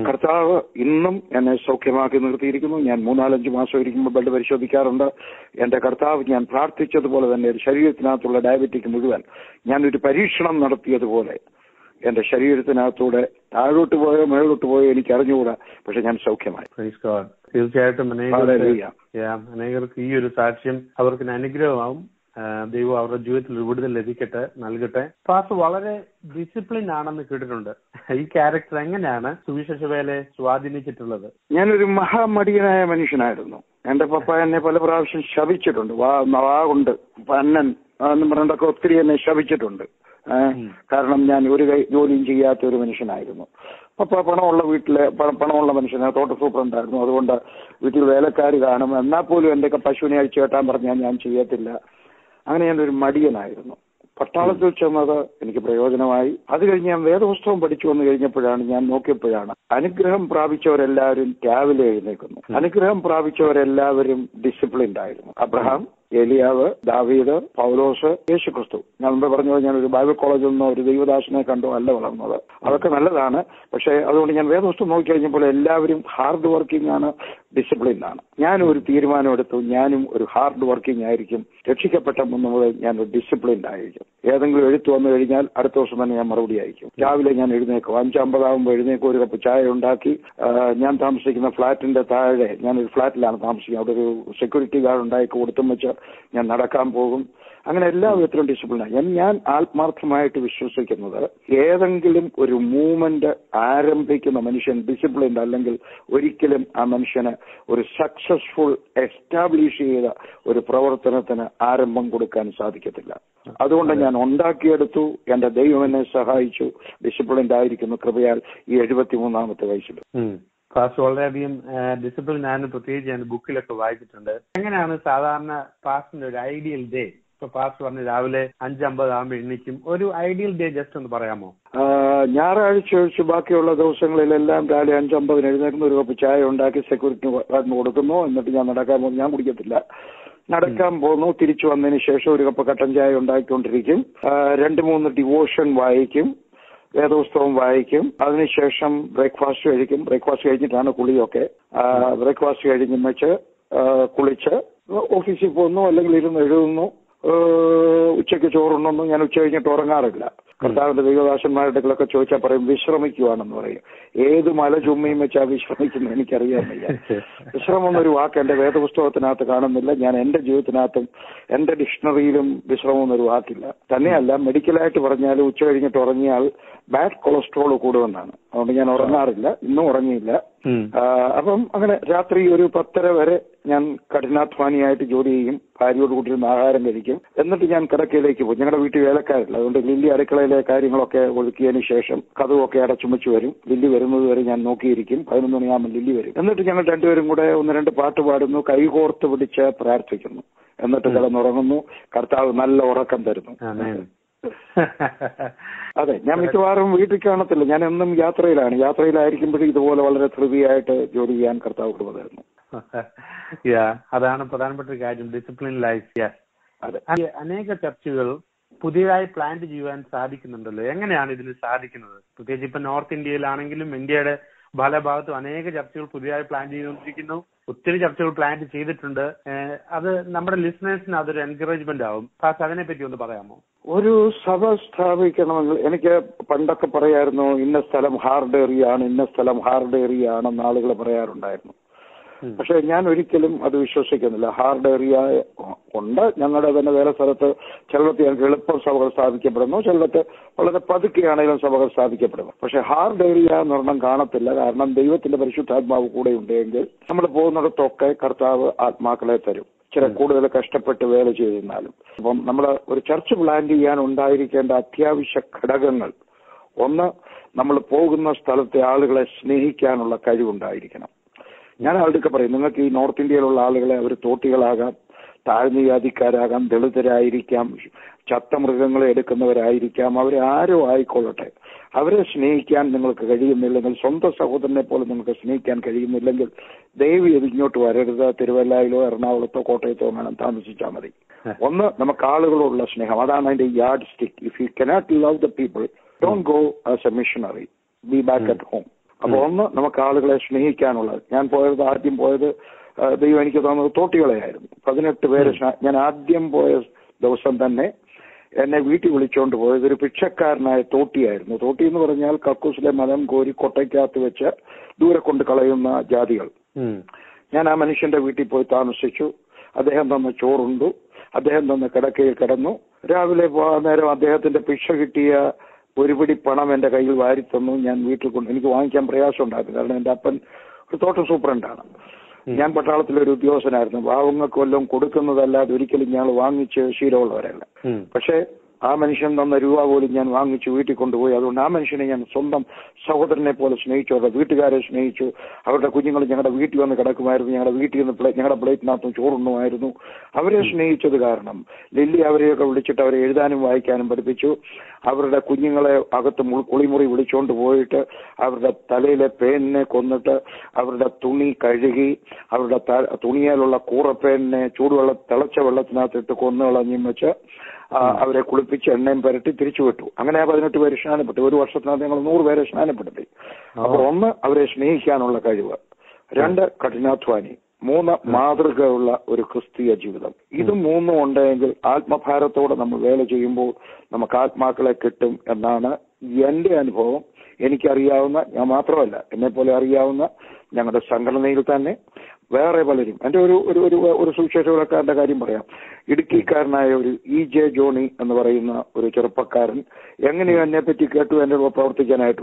കർത്താവ് ഇന്നും എന്നെ സൗഖ്യമാക്കി നിർത്തിയിരിക്കുന്നു. ഞാൻ 3-4-5 മാസം ഇരിക്കുമ്പോൾ ബ്ലഡ് പരിശോധിക്കാറുണ്ട്. എന്റെ കർത്താവ്, ഞാൻ പ്രാർത്ഥിച്ചതുപോലെ തന്നെ ശരീരത്തിനകത്തുള്ള ഡയബറ്റിക് മുഴുവൻ ഞാനൊരു പരീക്ഷണം നടത്തിയതുപോലെ എന്റെ ശരീരത്തിനകത്തൂടെ താഴോട്ട് പോയോ മേളോട്ട് പോയോ എനിക്ക് അറിഞ്ഞുകൂടാ, പക്ഷെ ഞാൻ സൗഖ്യമായി. തീർച്ചയായിട്ടും അനേകർക്ക് ഈ ഒരു സാക്ഷ്യം അവർക്ക് അനുഗ്രഹമാവും. ദൈവം അവരുടെ ജീവിതത്തിൽ ഒരു വിടുതൽ ലഭിക്കട്ടെ, നൽകട്ടെ. പാസ് വളരെ ഡിസിപ്ലിൻ ആണെന്ന് കേട്ടിട്ടുണ്ട്. ഈ ക്യാരക്ടർ എങ്ങനെയാണ് സുവിശേഷ വേലയെ സ്വാധീനിച്ചിട്ടുള്ളത്? ഞാനൊരു മഹാമടിയനായ മനുഷ്യനായിരുന്നു. എന്റെ പപ്പ എന്നെ പല പ്രാവശ്യം ശപിച്ചിട്ടുണ്ട്. വാ കൊണ്ട് പന്നൻ എന്ന് പറഞ്ഞിട്ടൊക്കെ ഒത്തിരി എന്നെ ശപിച്ചിട്ടുണ്ട്. കാരണം ഞാൻ ഒരു ജോലിയും ചെയ്യാത്ത ഒരു മനുഷ്യനായിരുന്നു. പപ്പ പണമുള്ള മനുഷ്യനാണ്, തോട്ട സൂപ്രണ്ടായിരുന്നു. അതുകൊണ്ട് വീട്ടിൽ വേലക്കാർ കാണും. എന്നാൽ പോലും എന്റെ പശുവിനെ അഴിച്ചു കെട്ടാൻ പറഞ്ഞാൽ ഞാൻ ചെയ്യത്തില്ല. അങ്ങനെ ഞാനൊരു മടിയനായിരുന്നു. പട്ടാളത്തിൽ ചെന്നത് എനിക്ക് പ്രയോജനമായി. അത് കഴിഞ്ഞ് ഞാൻ വേദപുസ്തകം പഠിച്ചു വന്നു കഴിഞ്ഞപ്പോഴാണ് ഞാൻ നോക്കിയപ്പോഴാണ് അനുഗ്രഹം പ്രാപിച്ചവരെല്ലാവരും രാവിലെ എഴുന്നേൽക്കുന്നു. അനുഗ്രഹം പ്രാപിച്ചവരെല്ലാവരും ഡിസിപ്ലിൻഡ് ആയിരുന്നു. അബ്രഹാം, ഏലിയാവ്, ദാവീദ്, പൗലോസ്, യേശുക്രിസ്തു. ഞാൻ മുമ്പ് പറഞ്ഞത്, ഞാൻ ഒരു ബൈബിൾ കോളേജിൽ നിന്നോ ഒരു ദൈവദാസനെ കണ്ടോ അല്ല വളർന്നത്. അതൊക്കെ നല്ലതാണ്. പക്ഷെ അതുകൊണ്ട് ഞാൻ വേദപുസ്തകം നോക്കി കഴിഞ്ഞപ്പോൾ എല്ലാവരും ഹാർഡ് വർക്കിംഗ് ആണ്, ഡിസിപ്ലിൻഡ് ആണ്. ഞാനും ഒരു തീരുമാനമെടുത്തു, ഞാനും ഒരു ഹാർഡ് വർക്കിംഗ് ആയിരിക്കും. രക്ഷിക്കപ്പെട്ട മുതൽ ഞാൻ ഒരു ഡിസിപ്ലിൻഡ് ആയിരിക്കും. ഏതെങ്കിലും എഴുത്ത് വന്നു കഴിഞ്ഞാൽ അടുത്ത ദിവസം തന്നെ ഞാൻ മറുപടി അയക്കും. രാവിലെ ഞാൻ എഴുന്നേക്കും. 5:50 എഴുന്നേക്കും. ഒരു കപ്പ് ചായ ഉണ്ടാക്കി, ഞാൻ താമസിക്കുന്ന ഫ്ളാറ്റിന്റെ താഴെ, ഞാനൊരു ഫ്ളാറ്റിലാണ് താമസിക്കുന്നത്, അവിടെ ഒരു സെക്യൂരിറ്റി ഗാർഡ് ഉണ്ടാക്കി കൊടുത്തും വെച്ച് ഞാൻ നടക്കാൻ പോകും. അങ്ങനെ എല്ലാ വിധത്തിലും ഡിസിപ്ലിനായി. ഞാൻ ആത്മാർത്ഥമായിട്ട് വിശ്വസിക്കുന്നത്, ഏതെങ്കിലും ഒരു മൂവ്മെന്റ് ആരംഭിക്കുന്ന മനുഷ്യൻ ഡിസിപ്ലിൻഡ് അല്ലെങ്കിൽ ഒരിക്കലും ആ മനുഷ്യന് ഒരു സക്സസ്ഫുൾ എസ്റ്റാബ്ലിഷ് ചെയ്ത ഒരു പ്രവർത്തനത്തിന് ആരംഭം കൊടുക്കാൻ സാധിക്കത്തില്ല. അതുകൊണ്ട് ഞാൻ ഉണ്ടാക്കിയെടുത്തു. എന്റെ ദൈവം എന്നെ സഹായിച്ചു. ഡിസിപ്ലിൻഡ് ആയിരിക്കുന്നു കൃപയാൽ ഈ 73ാമത്തെ വയസ്സിൽ. പാസ് വളരെയധികം ഡിസിപ്ലിൻ ആണ്. പ്രത്യേകിച്ച് ഞാൻ ബുക്കിലൊക്കെ വായിച്ചിട്ടുണ്ട്. എങ്ങനെയാണ് സാധാരണ പാസിന്റെ ഒരു ഐഡിയൽ ഡേ? ഇപ്പൊ പാസ് പറഞ്ഞ് രാവിലെ 5:50 എണ്ണിക്കും. ഒരു ഐഡിയൽ ഡേ ജസ്റ്റ് ഒന്ന് പറയാമോ? ഞായറാഴ്ച ഒഴിച്ച് ബാക്കിയുള്ള ദിവസങ്ങളിലെല്ലാം രാവിലെ 5:50 എഴുന്നേൽക്കുന്നു. ഒരു കപ്പ് ചായ ഉണ്ടാക്കി സെക്യൂരിറ്റി ഗാർഡിന് കൊടുക്കുന്നു. എന്നിട്ട് ഞാൻ നടക്കാൻ പോകുന്നു. ഞാൻ കുടിക്കത്തില്ല. നടക്കാൻ പോകുന്നു. തിരിച്ചു വന്നതിന് ശേഷം ഒരു കപ്പ് കട്ടൻ ചായ ഉണ്ടാക്കിക്കൊണ്ടിരിക്കും. 2-3 ഡിവോഷൻ വായിക്കും. വേദപുസ്തകം വായിക്കും. അതിനുശേഷം ബ്രേക്ക്ഫാസ്റ്റ് കഴിക്കും. ബ്രേക്ക്ഫാസ്റ്റ് കഴിഞ്ഞിട്ടാണ് കുളിയൊക്കെ. ബ്രേക്ക്ഫാസ്റ്റ് കഴിഞ്ഞ് വെച്ച് കുളിച്ച് ഓഫീസിൽ പോകുന്നു, അല്ലെങ്കിൽ ഇരുന്ന് എഴുതുന്നു. ഉച്ചയ്ക്ക് ചോറുണ്ണുന്നു. ഞാൻ ഉച്ച കഴിഞ്ഞിട്ട് ഉറങ്ങാറില്ല. കർത്താവിന്റെ ദൈവദാസന്മാരുടെ അടുക്കലൊക്കെ ചോദിച്ചാൽ പറയും വിശ്രമിക്കുവാണെന്ന് പറയും. ഏത് മല ചുമ്മയും വെച്ചാ വിശ്രമിക്കുന്നത് എനിക്കറിയാൻ വയ്യ. വിശ്രമം എന്നൊരു വാക്ക് എന്റെ വേദപുസ്തകത്തിനകത്ത് കാണുന്നില്ല. ഞാൻ എന്റെ ജീവിതത്തിനകത്തും എന്റെ ഡിക്ഷണറിയിലും വിശ്രമം എന്നൊരു വാക്കില്ല. തന്നെയല്ല, മെഡിക്കലായിട്ട് പറഞ്ഞാൽ ഉച്ച കഴിഞ്ഞിട്ട് ഉറങ്ങിയാൽ ബാഡ് കൊളസ്ട്രോൾ കൂടുമെന്നാണ്. അതുകൊണ്ട് ഞാൻ ഉറങ്ങാറില്ല, ഇന്നും ഉറങ്ങിയില്ല. അപ്പം അങ്ങനെ രാത്രി ഒരു 10:30 വരെ ഞാൻ കഠിനാധ്വാനിയായിട്ട് ജോലി ചെയ്യും, ഭാര്യയോട് കൂട്ടിയിരുന്ന് ആഹാരം കഴിക്കും, എന്നിട്ട് ഞാൻ കിടക്കയിലേക്ക് പോകും. ഞങ്ങളുടെ വീട്ടിൽ വേലക്കാരില്ല, അതുകൊണ്ട് ലില്ലി അടുക്കളയിലെ കാര്യങ്ങളൊക്കെ ഒതുക്കിയതിന് ശേഷം കതവൊക്കെ അടച്ചുമച്ച് വരും. ലില്ലി വരുന്നത് വരെ ഞാൻ നോക്കിയിരിക്കും. 11 മണിയാകുമ്പോൾ ലില്ലി വരും. എന്നിട്ട് ഞങ്ങൾ രണ്ടുപേരും കൂടെ 1-2 പാട്ട് പാടുന്നു, കൈകോർത്ത് പിടിച്ച് പ്രാർത്ഥിക്കുന്നു, എന്നിട്ട് കിടന്നുറങ്ങുന്നു. കർത്താവ് നല്ല ഉറക്കം തരുന്നു. അതെ, ഞാൻ മിക്കവാറും വീട്ടിൽ കാണത്തില്ല. ഞാൻ എന്നും യാത്രയിലാണ്. യാത്രയിലായിരിക്കുമ്പോഴും ഇതുപോലെ വളരെ ധൃതിയായിട്ട് ജോലി ചെയ്യാൻ കർത്താവ് കൃപ തരുന്നു. അതാണ് പ്രധാനപ്പെട്ട ഒരു കാര്യം, ഡിസിപ്ലിൻ ലൈഫ്. അതെ, അനേക ചർച്ചുകൾ പുതിയതായി പ്ലാൻ ചെയ്യാൻ സാധിക്കുന്നുണ്ടല്ലോ. എങ്ങനെയാണ് ഇതിന് സാധിക്കുന്നത്? പ്രത്യേകിച്ച് ഇപ്പൊ നോർത്ത് ഇന്ത്യയിലാണെങ്കിലും ഇന്ത്യയുടെ പല ഭാഗത്തും അനേക ചർച്ചകൾ പുതിയതായി പ്ലാൻ ചെയ്തുകൊണ്ടിരിക്കുന്നു. ഒത്തിരി ചർച്ചകൾ പ്ലാൻ ചെയ്തിട്ടുണ്ട്. അത് നമ്മുടെ ലിസണേഴ്സിന് അതൊരു എൻകറേജ്മെന്റ് ആവും. അതിനെ പറ്റി ഒന്ന് പറയാമോ? ഒരു സഭ സ്ഥാപിക്കണമെങ്കിൽ എനിക്ക് പണ്ടൊക്കെ പറയായിരുന്നു, ഇന്ന സ്ഥലം ഹാർഡ് ഏരിയ ആണ്, ഇന്ന സ്ഥലം ഹാർഡ് ഏരിയ ആണെന്ന് ആളുകൾ പറയാറുണ്ടായിരുന്നു. പക്ഷെ ഞാൻ ഒരിക്കലും അത് വിശ്വസിക്കുന്നില്ല. ഹാർഡ് ഏരിയ ഉണ്ട്. ഞങ്ങളുടെ തന്നെ വേറെ സ്ഥലത്ത് ചിലടത്ത് ഞങ്ങൾക്ക് എളുപ്പം സഭകൾ സ്ഥാപിക്കപ്പെടുന്നു, ചിലടത്ത് വളരെ പതുക്കെയാണെങ്കിലും സഭകൾ സ്ഥാപിക്കപ്പെടുന്നു. പക്ഷെ ഹാർഡ് ഏരിയ എന്നൊരെണ്ണം കാണത്തില്ല. കാരണം ദൈവത്തിന്റെ പരിശുദ്ധാത്മാവ് കൂടെ ഉണ്ടെങ്കിൽ നമ്മൾ പോകുന്നിടത്തൊക്കെ കർത്താവ് ആത്മാക്കളെ തരും, ചില കൂടുതൽ കഷ്ടപ്പെട്ട് വേല ചെയ്തിരുന്നാലും. അപ്പം നമ്മൾ ഒരു ചർച്ച് പ്ലാൻ ചെയ്യാൻ ഉണ്ടായിരിക്കേണ്ട അത്യാവശ്യ ഘടകങ്ങൾ, ഒന്ന്, നമ്മൾ പോകുന്ന സ്ഥലത്തെ ആളുകളെ സ്നേഹിക്കാനുള്ള കഴിവുണ്ടായിരിക്കണം. ഞാൻ ആളുകൾക്ക് പറയും, നിങ്ങൾക്ക് ഈ നോർത്ത് ഇന്ത്യയിലുള്ള ആളുകളെ അവർ തോട്ടികളാകാം, താഴ്ന്ന ജാതിക്കാരാകാം, ദളിതരായിരിക്കാം, ചത്ത മൃഗങ്ങളെ എടുക്കുന്നവരായിരിക്കാം, അവരെ ആരോ ആയിക്കൊള്ളട്ടെ, അവരെ സ്നേഹിക്കാൻ നിങ്ങൾക്ക് കഴിയുന്നില്ലെങ്കിൽ, സ്വന്തം സഹോദരനെ പോലെ നിങ്ങൾക്ക് സ്നേഹിക്കാൻ കഴിയുന്നില്ലെങ്കിൽ ദയവ് ചെയ്ത് ഇങ്ങോട്ട് വരരുത്. തിരുവല്ലയിലോ എറണാകുളത്തോ കോട്ടയത്തോ വേണം താമസിച്ചാൽ മതി. ഒന്ന്, നമുക്ക് ആളുകളോടുള്ള സ്നേഹം, അതാണ് അതിന്റെ yard stick. If you cannot love the people, don't go as A missionary, B back at home. അപ്പൊ ഒന്ന്, നമുക്ക് ആളുകളെ സ്നേഹിക്കാനുള്ളത്. ഞാൻ ആദ്യം പോയത് ദൈവം എനിക്ക് തോന്നുന്നത് തോട്ടികളെയായിരുന്നു. 18 പേര്. ഞാൻ ആദ്യം പോയ ദിവസം തന്നെ എന്നെ വീട്ടിൽ വിളിച്ചുകൊണ്ട് പോയത് ഒരു ഭിക്ഷക്കാരനായ തോട്ടിയായിരുന്നു. തോട്ടി എന്ന് പറഞ്ഞാൽ കക്കൂസിലെ മലം കോരി കൊട്ടയ്ക്കകത്ത് വെച്ച് ദൂരെ കൊണ്ട് കളയുന്ന ജാതികൾ. ഞാൻ ആ മനുഷ്യന്റെ വീട്ടിൽ പോയി താമസിച്ചു. അദ്ദേഹം തന്ന ചോറുണ്ടു, അദ്ദേഹം തന്ന കിടക്കയിൽ കിടന്നു. രാവിലെ പോകാൻ നേരം അദ്ദേഹത്തിന്റെ ഭിക്ഷ കിട്ടിയ ഒരു പിടി പണം എന്റെ കയ്യിൽ വാരി തന്നു. ഞാൻ വീട്ടിൽ കൊണ്ട്, എനിക്ക് വാങ്ങിക്കാൻ പ്രയാസം ഉണ്ടായിരുന്നു, കാരണം എന്റെ അപ്പൻ ഒരു തോട്ടം സൂപ്രണ്ടാണ്. ഞാൻ പട്ടാളത്തിലൊരു ഉദ്യോഗസ്ഥനായിരുന്നു. പാവങ്ങൾക്ക് വല്ലതും കൊടുക്കുന്നതല്ലാതെ ഒരിക്കലും ഞങ്ങൾ വാങ്ങിച്ച് ശീലമുള്ളവരല്ല. പക്ഷേ ആ മനുഷ്യൻ തന്ന രൂപ പോലും ഞാൻ വാങ്ങിച്ചു വീട്ടിൽ കൊണ്ടുപോയി. അതുകൊണ്ട് ആ മനുഷ്യനെ ഞാൻ സ്വന്തം സഹോദരനെ പോലെ സ്നേഹിച്ചു. അവരുടെ വീട്ടുകാരെ സ്നേഹിച്ചു. അവരുടെ കുഞ്ഞുങ്ങൾ ഞങ്ങളുടെ വീട്ടിൽ വന്ന് കിടക്കുമായിരുന്നു. ഞങ്ങളുടെ വീട്ടിൽ നിന്ന് ഞങ്ങളുടെ പ്ലേറ്റിനകത്തും ചോറുണ്ണുമായിരുന്നു. അവരെ സ്നേഹിച്ചത് കാരണം ലില്ലി അവരെയൊക്കെ വിളിച്ചിട്ട് അവരെ എഴുതാനും വായിക്കാനും പഠിപ്പിച്ചു. അവരുടെ കുഞ്ഞുങ്ങളെ അകത്ത് കുളിമുറി വിളിച്ചുകൊണ്ട് പോയിട്ട് അവരുടെ തലയിലെ പേനിനെ കൊന്നിട്ട് അവരുടെ തുണി കഴുകി അവരുടെ തുണിയാലുള്ള കൂറപ്പേനിനെ തിളച്ച വെള്ളത്തിനകത്തിട്ട് കൊന്നുകളഞ്ഞും വെച്ച് അവരെ കുളിപ്പിച്ച് എണ്ണയും പുരട്ടി തിരിച്ചു വിട്ടു. അങ്ങനെ 18 പേര് സ്നാനപ്പെട്ടു. ഒരു വർഷത്തിനകത്ത് ഞങ്ങൾ 100 പേരെ സ്നാനപ്പെടുത്തി. അപ്പോൾ ഒന്ന്, അവരെ സ്നേഹിക്കാനുള്ള കഴിവ്. 2, കഠിനാധ്വാനി. 3, മാതൃകയുള്ള ഒരു ക്രിസ്തീയ ജീവിതം. ഇത് 3 ഉണ്ടെങ്കിൽ ആത്മഭാരത്തോടെ നമ്മൾ വേല ചെയ്യുമ്പോൾ നമുക്ക് ആത്മാക്കളെ കിട്ടും എന്നാണ് എന്റെ അനുഭവം. എനിക്കറിയാവുന്ന, ഞാൻ മാത്രമല്ല, എന്നെ പോലെ അറിയാവുന്ന ഞങ്ങളുടെ സംഘടനയിൽ തന്നെ വേറെ പലരും. എന്റെ ഒരു സുവിശേഷകാരന്റെ കാര്യം പറയാം. ഇടുക്കിക്കാരനായ ഒരു EJ ജോണി എന്ന് പറയുന്ന ഒരു ചെറുപ്പക്കാരൻ എങ്ങനെയോ എന്നെ പറ്റി കേട്ടു എന്റെ കൂടെ പ്രവർത്തിക്കാനായിട്ട്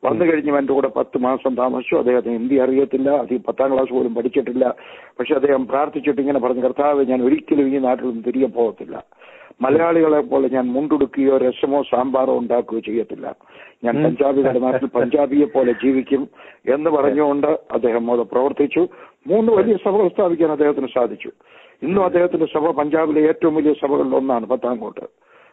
വന്നു കഴിഞ്ഞ് എന്റെ കൂടെ 10 മാസം താമസിച്ചു. അദ്ദേഹത്തിന് ഹിന്ദി അറിയത്തില്ല, 10ാം ക്ലാസ് പോലും പഠിച്ചിട്ടില്ല. പക്ഷെ അദ്ദേഹം പ്രാർത്ഥിച്ചിട്ട് ഇങ്ങനെ പറഞ്ഞു, കർത്താവേ, ഞാൻ ഒരിക്കലും ഈ നാട്ടിൽ നിന്ന് തിരികെ പോകത്തില്ല. മലയാളികളെ പോലെ ഞാൻ മുണ്ടുടുക്കുകയോ രസമോ സാമ്പാറോ ഉണ്ടാക്കുകയോ ചെയ്യത്തില്ല. ഞാൻ പഞ്ചാബികളുടെ നാട്ടിൽ പഞ്ചാബിയെ പോലെ ജീവിക്കും എന്ന് പറഞ്ഞുകൊണ്ട് അദ്ദേഹം അത് പ്രവർത്തിച്ചു. 3 വലിയ സഭകൾ സ്ഥാപിക്കാൻ അദ്ദേഹത്തിന് സാധിച്ചു. ഇന്നും അദ്ദേഹത്തിന്റെ സഭ പഞ്ചാബിലെ ഏറ്റവും വലിയ സഭകളിൽ ഒന്നാണ്, പത്താംകോട്ട്.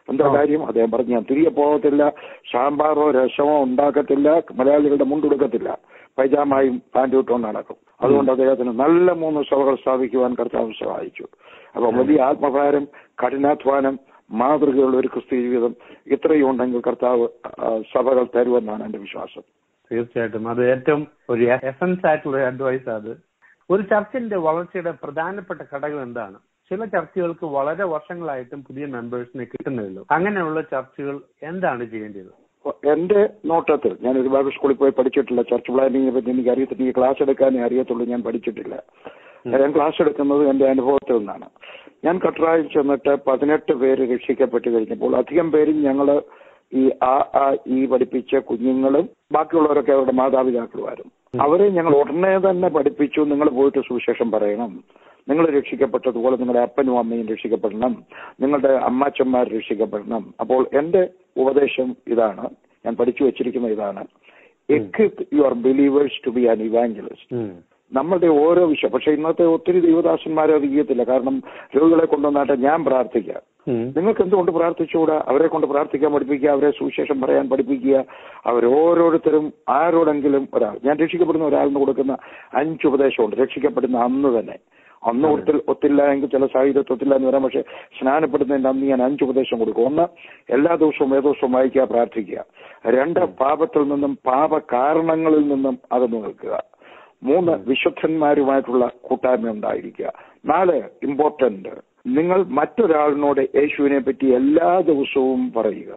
എന്താ കാര്യം? അദ്ദേഹം പറഞ്ഞു, ഞാൻ തിരികെ പോകത്തില്ല, സാമ്പാറോ രസമോ ഉണ്ടാക്കത്തില്ല, മലയാളികളുടെ മുണ്ടുടുക്കത്തില്ല, പൈജാമായും പാൻറ്റും ഇട്ടുകൊണ്ട് നടക്കും. അതുകൊണ്ട് അദ്ദേഹത്തിന് നല്ല 3 സഭകൾ സ്ഥാപിക്കുവാൻ കർത്താവ് സഹായിച്ചു. അപ്പൊ വലിയ ആത്മഭാരം, കഠിനാധ്വാനം, മാതൃകയുള്ള ഒരു ക്രിസ്തീയ ജീവിതം, ഇത്രയും ഉണ്ടെങ്കിൽ കർത്താവ് സഭകൾ തരുമെന്നാണ് എന്റെ വിശ്വാസം. തീർച്ചയായിട്ടും അത് ഏറ്റവും ഒരു എസൻസ് ആയിട്ടുള്ള അഡ്വൈസ്. അത് ഒരു ചർച്ചിന്റെ വളർച്ചയുടെ പ്രധാനപ്പെട്ട ഘടകം എന്താണ്? ചില ചർച്ചുകൾക്ക് വളരെ വർഷങ്ങളായിട്ടും പുതിയ മെമ്പേഴ്സിനെ കിട്ടുന്നില്ലല്ലോ. അങ്ങനെയുള്ള ചർച്ചുകൾ എന്താണ് ചെയ്യേണ്ടത്? എന്റെ നോട്ടത്തിൽ, ഞാൻ ഒരു ബൈബിൾ സ്കൂളിൽ പോയി പഠിച്ചിട്ടില്ല. ചർച്ച് പ്ലാനിങ്ങിനെ പറ്റി എനിക്ക് അറിയത്തില്ല. ഈ ക്ലാസ് എടുക്കാനേ അറിയത്തുള്ളൂ, ഞാൻ പഠിച്ചിട്ടില്ല. ഞാൻ ക്ലാസ് എടുക്കുന്നത് എന്റെ അനുഭവത്തിൽ നിന്നാണ്. ഞാൻ കട്രായിൽ ചെന്നിട്ട് 18 പേര് രക്ഷിക്കപ്പെട്ട് കഴിഞ്ഞപ്പോൾ അധികം പേരും ഞങ്ങൾ ഈ ഈ പഠിപ്പിച്ച കുഞ്ഞുങ്ങളും ബാക്കിയുള്ളവരൊക്കെ അവരുടെ മാതാപിതാക്കളുമായിരുന്നു. അവരെ ഞങ്ങൾ ഉടനെ തന്നെ പഠിപ്പിച്ചു, നിങ്ങൾ പോയിട്ട് സുവിശേഷം പറയണം, നിങ്ങൾ രക്ഷിക്കപ്പെട്ടതുപോലെ നിങ്ങളുടെ അപ്പനും അമ്മയും രക്ഷിക്കപ്പെടണം, നിങ്ങളുടെ അമ്മാച്ചന്മാർ രക്ഷിക്കപ്പെടണം. അപ്പോൾ എന്റെ ഉപദേശം ഇതാണ്, ഞാൻ പഠിച്ചു വെച്ചിരിക്കുന്ന ഇതാണ്, equip your believers to be an evangelist. നമ്മളുടെ ഓരോ വിഷയം, പക്ഷെ ഇന്നത്തെ ഒത്തിരി ദൈവദാസന്മാരെ അത് ചെയ്യത്തില്ല. കാരണം രോഗികളെ കൊണ്ടുവന്നാട്ടെ ഞാൻ പ്രാർത്ഥിക്കാം. നിങ്ങൾക്ക് എന്തുകൊണ്ട് പ്രാർത്ഥിച്ചുകൂടാ? അവരെ കൊണ്ട് പ്രാർത്ഥിക്കാൻ പഠിപ്പിക്കുക, അവരെ സുവിശേഷം പറയാൻ പഠിപ്പിക്കുക. അവരോരോരുത്തരും ആരോടെങ്കിലും ഒരാൾ, ഞാൻ രക്ഷിക്കപ്പെടുന്ന ഒരാളിന് കൊടുക്കുന്ന 5 ഉപദേശമുണ്ട്. രക്ഷിക്കപ്പെടുന്ന അന്ന് തന്നെ, അന്ന് ഒത്തില്ല എങ്കിൽ ചില സാഹചര്യത്തിൽ ഒത്തില്ല എന്ന് വരാം, പക്ഷെ സ്നാനപ്പെടുന്നതിന്റെ അന്ന് ഞാൻ 5 ഉപദേശം കൊടുക്കും. 1, എല്ലാ ദിവസവും ഏതോസവും വായിക്കുക, പ്രാർത്ഥിക്കുക. 2, പാപത്തിൽ നിന്നും പാപ കാരണങ്ങളിൽ നിന്നും അകന്നു നിൽക്കുക. 3, വിശുദ്ധന്മാരുമായിട്ടുള്ള കൂട്ടായ്മ ഉണ്ടായിരിക്കുക. 4, ഇമ്പോർട്ടന്റ്, നിങ്ങൾ മറ്റൊരാളിനോട് യേശുവിനെ പറ്റി എല്ലാ ദിവസവും പറയുക.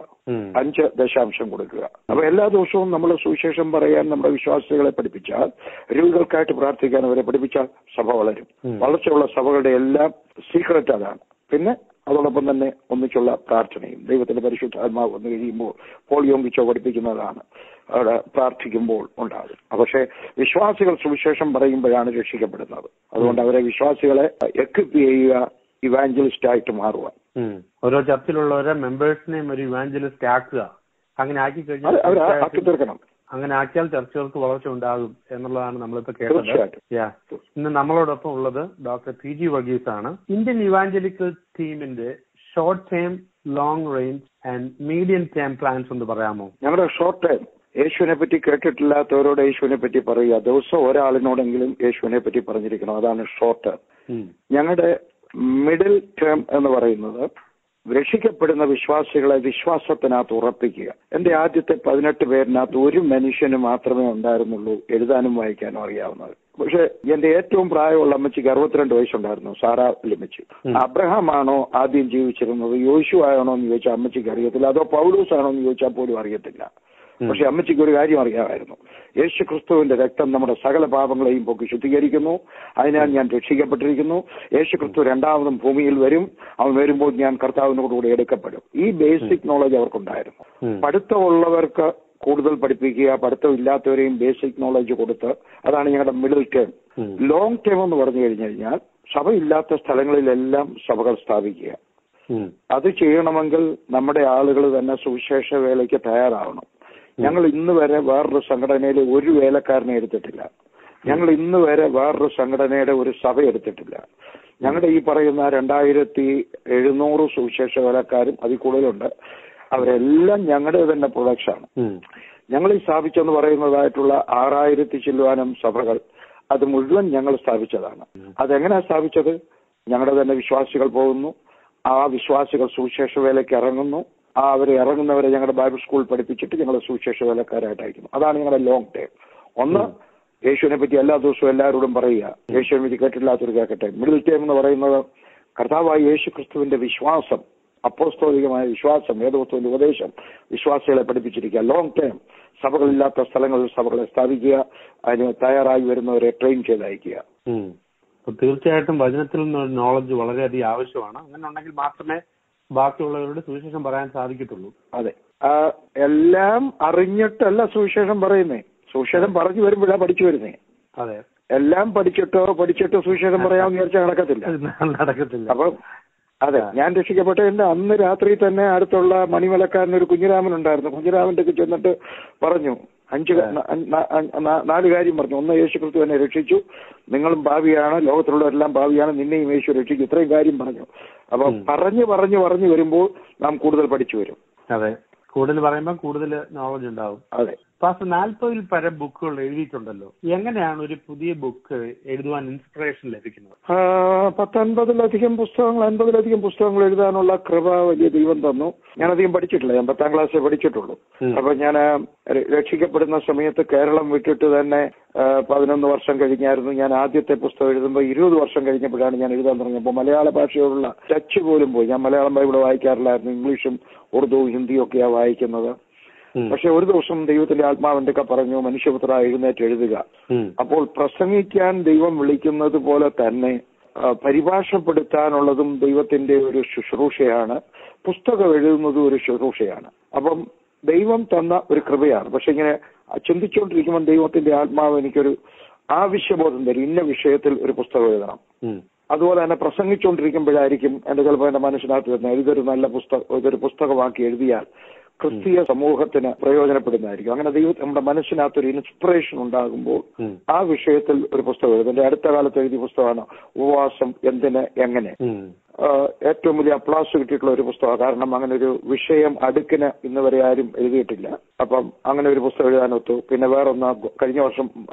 5 ദശാംശം കൊടുക്കുക. അപ്പൊ എല്ലാ ദിവസവും നമ്മൾ സുവിശേഷം പറയാൻ നമ്മുടെ വിശ്വാസികളെ പഠിപ്പിച്ചാൽ, രോഗികൾക്കായിട്ട് പ്രാർത്ഥിക്കാൻ അവരെ പഠിപ്പിച്ചാൽ സഭ വളരും. വളർച്ചയുള്ള സഭകളുടെ എല്ലാം സീക്രട്ട് അതാണ്. പിന്നെ അതോടൊപ്പം തന്നെ ഒന്നിച്ചുള്ള പ്രാർത്ഥനയും, ദൈവത്തിന്റെ പരിശുദ്ധാത്മാവ് വന്നു കഴിയുമ്പോൾ പോളിയോങ്കിച്ചോ പഠിപ്പിക്കുന്നതാണ് അവിടെ പ്രാർത്ഥിക്കുമ്പോൾ ഉണ്ടാകും. പക്ഷേ വിശ്വാസികൾ സുവിശേഷം പറയുമ്പോഴാണ് രക്ഷിക്കപ്പെടുന്നത്. അതുകൊണ്ട് അവരെ വിശ്വാസികളെ എക്വിപ്പ് ചെയ്യുക, ഇവാഞ്ചലിസ്റ്റ് ആയിട്ട് മാറുക. ഓരോ ചർച്ചിലുള്ളവരെ മെമ്പേഴ്സിനെയും ഒരു ഇവാഞ്ചലിസ്റ്റ് ആക്കുക. അങ്ങനെ ആക്കി കഴിഞ്ഞാൽ അവരെ ആക്കി തീർക്കണം. അങ്ങനെ ആക്കിയാൽ ചർച്ചകൾക്ക് വളർച്ച ഉണ്ടാകും എന്നുള്ളതാണ് നമ്മളിപ്പോ കേട്ടത്. ഇന്ന് നമ്മളോടൊപ്പം ഉള്ളത് ഡോക്ടർ PG വർഗീസ് ആണ്. ഇന്ത്യൻ ഇവാഞ്ചലിക്കൽ ടീമിന്റെ short term, long range and medium term plans ഒന്ന് പറയാമോ? ഞങ്ങളുടെ ഷോർട്ട് ടേം, യേശുവിനെ പറ്റി കേട്ടിട്ടില്ലാത്തവരോട് യേശുവിനെ പറ്റി പറയുക. ദിവസം ഒരാളിനോടെങ്കിലും യേശുവിനെ പറ്റി പറഞ്ഞിരിക്കണം. അതാണ് ഷോർട്ട് ടേം. ഞങ്ങളുടെ മിഡിൽ ടേം എന്ന് പറയുന്നത് രക്ഷിക്കപ്പെടുന്ന വിശ്വാസികളെ വിശ്വാസത്തിനകത്ത് ഉറപ്പിക്കുക. എന്റെ ആദ്യത്തെ 18 പേരിനകത്ത് ഒരു മനുഷ്യന് മാത്രമേ ഉണ്ടായിരുന്നുള്ളൂ എഴുതാനും വായിക്കാനും അറിയാവുന്നത്. പക്ഷെ എന്റെ ഏറ്റവും പ്രായമുള്ള അമ്മച്ചിക്ക് 62 വയസ്സുണ്ടായിരുന്നു, സാറാ അമ്മച്ചി. അബ്രഹാം ആണോ ആദ്യം ജീവിച്ചിരുന്നത്, യോശു ആണോ എന്ന് ചോദിച്ചാൽ അമ്മച്ചിക്ക് അറിയത്തില്ല, അതോ പൗലൂസ് ആണോ എന്ന് ചോദിച്ചാൽ പോലും അറിയത്തില്ല. പക്ഷെ അമ്മച്ചിക്ക് ഒരു കാര്യം അറിയാമായിരുന്നു, യേശു ക്രിസ്തുവിന്റെ രക്തം നമ്മുടെ സകല പാപങ്ങളെയും പൊക്കി ശുദ്ധീകരിക്കുന്നു, അതിനാൽ ഞാൻ രക്ഷിക്കപ്പെട്ടിരിക്കുന്നു. യേശു ക്രിസ്തു രണ്ടാമതും ഭൂമിയിൽ വരും, അവൻ വരുമ്പോൾ ഞാൻ കർത്താവിനോടുകൂടി എടുക്കപ്പെടും. ഈ ബേസിക് നോളജ് അവർക്കുണ്ടായിരുന്നു. പഠിത്തമുള്ളവർക്ക് കൂടുതൽ പഠിപ്പിക്കുക, പഠിത്തം ഇല്ലാത്തവരെയും ബേസിക് നോളജ് കൊടുത്ത്, അതാണ് ഞങ്ങളുടെ മിഡിൽ ടേം. ലോങ് ടേം എന്ന് പറഞ്ഞു കഴിഞ്ഞാൽ സഭയില്ലാത്ത സ്ഥലങ്ങളിലെല്ലാം സഭകൾ സ്ഥാപിക്കുക. അത് ചെയ്യണമെങ്കിൽ നമ്മുടെ ആളുകൾ തന്നെ സുവിശേഷ വേലയ്ക്ക് തയ്യാറാവണം. ഞങ്ങൾ ഇന്ന് വരെ വേറൊരു സംഘടനയിൽ ഒരു വേലക്കാരനെ എടുത്തിട്ടില്ല. ഞങ്ങൾ ഇന്ന് വരെ വേറൊരു സംഘടനയുടെ ഒരു സഭ എടുത്തിട്ടില്ല. ഞങ്ങളുടെ ഈ പറയുന്ന 2700 സുവിശേഷ വേലക്കാരും അതിൽ കൂടുതലുണ്ട്. അവരെല്ലാം ഞങ്ങളുടെ തന്നെ പ്രൊഡക്റ്റാണ്. ഞങ്ങൾ ഈ സ്ഥാപിച്ചെന്ന് പറയുന്നതായിട്ടുള്ള 6000 ചില്ലുവാനം സഭകൾ, അത് മുഴുവൻ ഞങ്ങൾ സ്ഥാപിച്ചതാണ്. അതെങ്ങനെയാണ് സ്ഥാപിച്ചത്? ഞങ്ങളുടെ തന്നെ വിശ്വാസികൾ പോകുന്നു, ആ വിശ്വാസികൾ സുവിശേഷ വേലയ്ക്ക് ഇറങ്ങുന്നു, അവരെ ഇറങ്ങുന്നവരെ ഞങ്ങളുടെ ബൈബിൾ സ്കൂൾ പഠിപ്പിച്ചിട്ട് ഞങ്ങൾ സുവിശേഷ വേലക്കാരായിട്ട് അയക്കുന്നു. അതാണ് ഞങ്ങളുടെ ലോങ് ടേം. 1, യേശുവിനെ പറ്റി എല്ലാ ദിവസവും എല്ലാവരോടും പറയുക, യേശുവിനെ പറ്റി കേട്ടില്ലാത്തൊരു കേൾക്കട്ടെ. മിഡിൽ ടേം എന്ന് പറയുന്നത് കർത്താവായ യേശു ക്രിസ്തുവിന്റെ വിശ്വാസം, അപ്പോസ്തോലികമായ വിശ്വാസം, വേദപുസ്തകത്തിന്റെ ഉപദേശം വിശ്വാസികളെ പഠിപ്പിച്ചിരിക്കുക. ലോങ് ടേം, സഭകളില്ലാത്ത സ്ഥലങ്ങളിൽ സഭകളെ സ്ഥാപിക്കുക, അതിന് തയ്യാറായി വരുന്നവരെ ട്രെയിൻ ചെയ്ത് അയക്കുക. തീർച്ചയായിട്ടും വചനത്തിൽ നിന്നൊരു നോളജ് വളരെയധികം ആവശ്യമാണ്. അങ്ങനെ ഉണ്ടെങ്കിൽ മാത്രമേ ബാക്കിയുള്ളവരോട് സുവിശേഷം പറയാൻ സാധിക്കത്തുള്ളൂ. അതെ, എല്ലാം അറിഞ്ഞിട്ടല്ല സുവിശേഷം പറയുന്നേ. സുവിശേഷം പറഞ്ഞു വരുമ്പോഴാണ് പഠിച്ചു വരുന്നേ. അതെ, എല്ലാം പഠിച്ചിട്ടോ സുവിശേഷം പറയാമെന്ന് വിചാരിച്ചാൽ നടക്കത്തില്ല. അപ്പം അതെ, ഞാൻ രക്ഷിക്കപ്പെട്ടതിന്റെ അന്ന് രാത്രി തന്നെ അടുത്തുള്ള മണിമലക്കാരൻ ഒരു കുഞ്ഞിരാമൻ ഉണ്ടായിരുന്നു. കുഞ്ഞിരാമന്റെ ചെന്നിട്ട് പറഞ്ഞു 4 കാര്യം പറഞ്ഞു. 1, യേശു ക്രിസ്തു എന്നെ രക്ഷിച്ചു, നിങ്ങളും ഭാവിയാണ്, ലോകത്തിലുള്ളവരെല്ലാം ഭാവിയാണ്, നിന്നെയും യേശു രക്ഷിച്ചു. ഇത്രയും കാര്യം പറഞ്ഞു. അപ്പൊ പറഞ്ഞു വരുമ്പോൾ നാം കൂടുതൽ പഠിച്ചു വരും. അതെ, കൂടുതൽ പറയുമ്പോൾ കൂടുതൽ നോളജ് ഉണ്ടാവും. അതെ. 40-ൽ പരം ബുക്കുകൾ എഴുതിയിട്ടുണ്ടല്ലോ. എങ്ങനെയാണ് ഒരു പുതിയ ബുക്ക് എഴുതുവാൻ ഇൻസ്പിറേഷൻ ലഭിക്കുന്നത്? 50-ലധികം പുസ്തകങ്ങൾ, 50-ലധികം പുസ്തകങ്ങൾ എഴുതാനുള്ള കൃപ വലിയ ദൈവം തന്നു. ഞാനധികം പഠിച്ചിട്ടില്ല, ഞാൻ 10ാം ക്ലാസ്സിൽ പഠിച്ചിട്ടുള്ളൂ. അപ്പൊ ഞാൻ രക്ഷിക്കപ്പെടുന്ന സമയത്ത് കേരളം വിട്ടിട്ട് തന്നെ 11 വർഷം കഴിഞ്ഞായിരുന്നു. ഞാൻ ആദ്യത്തെ പുസ്തകം എഴുതുമ്പോൾ 20 വർഷം കഴിഞ്ഞപ്പോഴാണ് ഞാൻ എഴുതാൻ തുടങ്ങിയപ്പോൾ മലയാള ഭാഷയോടുള്ള ടച്ച് പോലും പോയി. ഞാൻ മലയാളം ബൈബിൾ വായിക്കാറില്ലായിരുന്നു, ഇംഗ്ലീഷും ഉറുദുവും ഹിന്ദിയും ഒക്കെയാണ് വായിക്കുന്നത്. പക്ഷെ ഒരു ദിവസം ദൈവത്തിന്റെ ആത്മാവിന്റെ ഒക്കെ പറഞ്ഞു, മനുഷ്യപുത്ര എഴുന്നേറ്റ് എഴുതുക. അപ്പോൾ പ്രസംഗിക്കാൻ ദൈവം വിളിക്കുന്നത് പോലെ തന്നെ പരിഭാഷപ്പെടുത്താനുള്ളതും ദൈവത്തിന്റെ ഒരു ശുശ്രൂഷയാണ്, പുസ്തകം എഴുതുന്നതും ഒരു ശുശ്രൂഷയാണ്. അപ്പം ദൈവം തന്ന ഒരു കൃപയാണ്. പക്ഷെ ഇങ്ങനെ ചിന്തിച്ചുകൊണ്ടിരിക്കുമ്പോൾ ദൈവത്തിന്റെ ആത്മാവ് എനിക്കൊരു ആവശ്യബോധം തരും, ഇന്ന വിഷയത്തിൽ ഒരു പുസ്തകം എഴുതണം. അതുപോലെ തന്നെ പ്രസംഗിച്ചുകൊണ്ടിരിക്കുമ്പോഴായിരിക്കും എന്റെ ചിലപ്പോൾ എന്റെ മനസ്സിനകത്ത് വരുന്നത് ഇതൊരു പുസ്തകമാക്കി എഴുതിയാൽ ക്രിസ്തീയ സമൂഹത്തിന് പ്രയോജനപ്പെടുന്നതായിരിക്കും. അങ്ങനെ നമ്മുടെ മനസ്സിനകത്തൊരു ഇൻസ്പിറേഷൻ ഉണ്ടാകുമ്പോൾ ആ വിഷയത്തിൽ ഒരു പുസ്തകം എഴുതും. എന്റെ അടുത്ത കാലത്ത് എഴുതിയ പുസ്തകമാണ് ഉപവാസം എന്തിന് എങ്ങനെ. ഏറ്റവും വലിയ അപ്ലാസ് കിട്ടിയിട്ടുള്ള ഒരു പുസ്തകമാണ്. കാരണം അങ്ങനെ ഒരു വിഷയം അടുക്കിന് ഇന്ന് വരെ ആരും എഴുതിയിട്ടില്ല. അപ്പം അങ്ങനെ ഒരു പുസ്തകം എഴുതാനൊത്തു. പിന്നെ വേറൊന്ന് കഴിഞ്ഞ വർഷം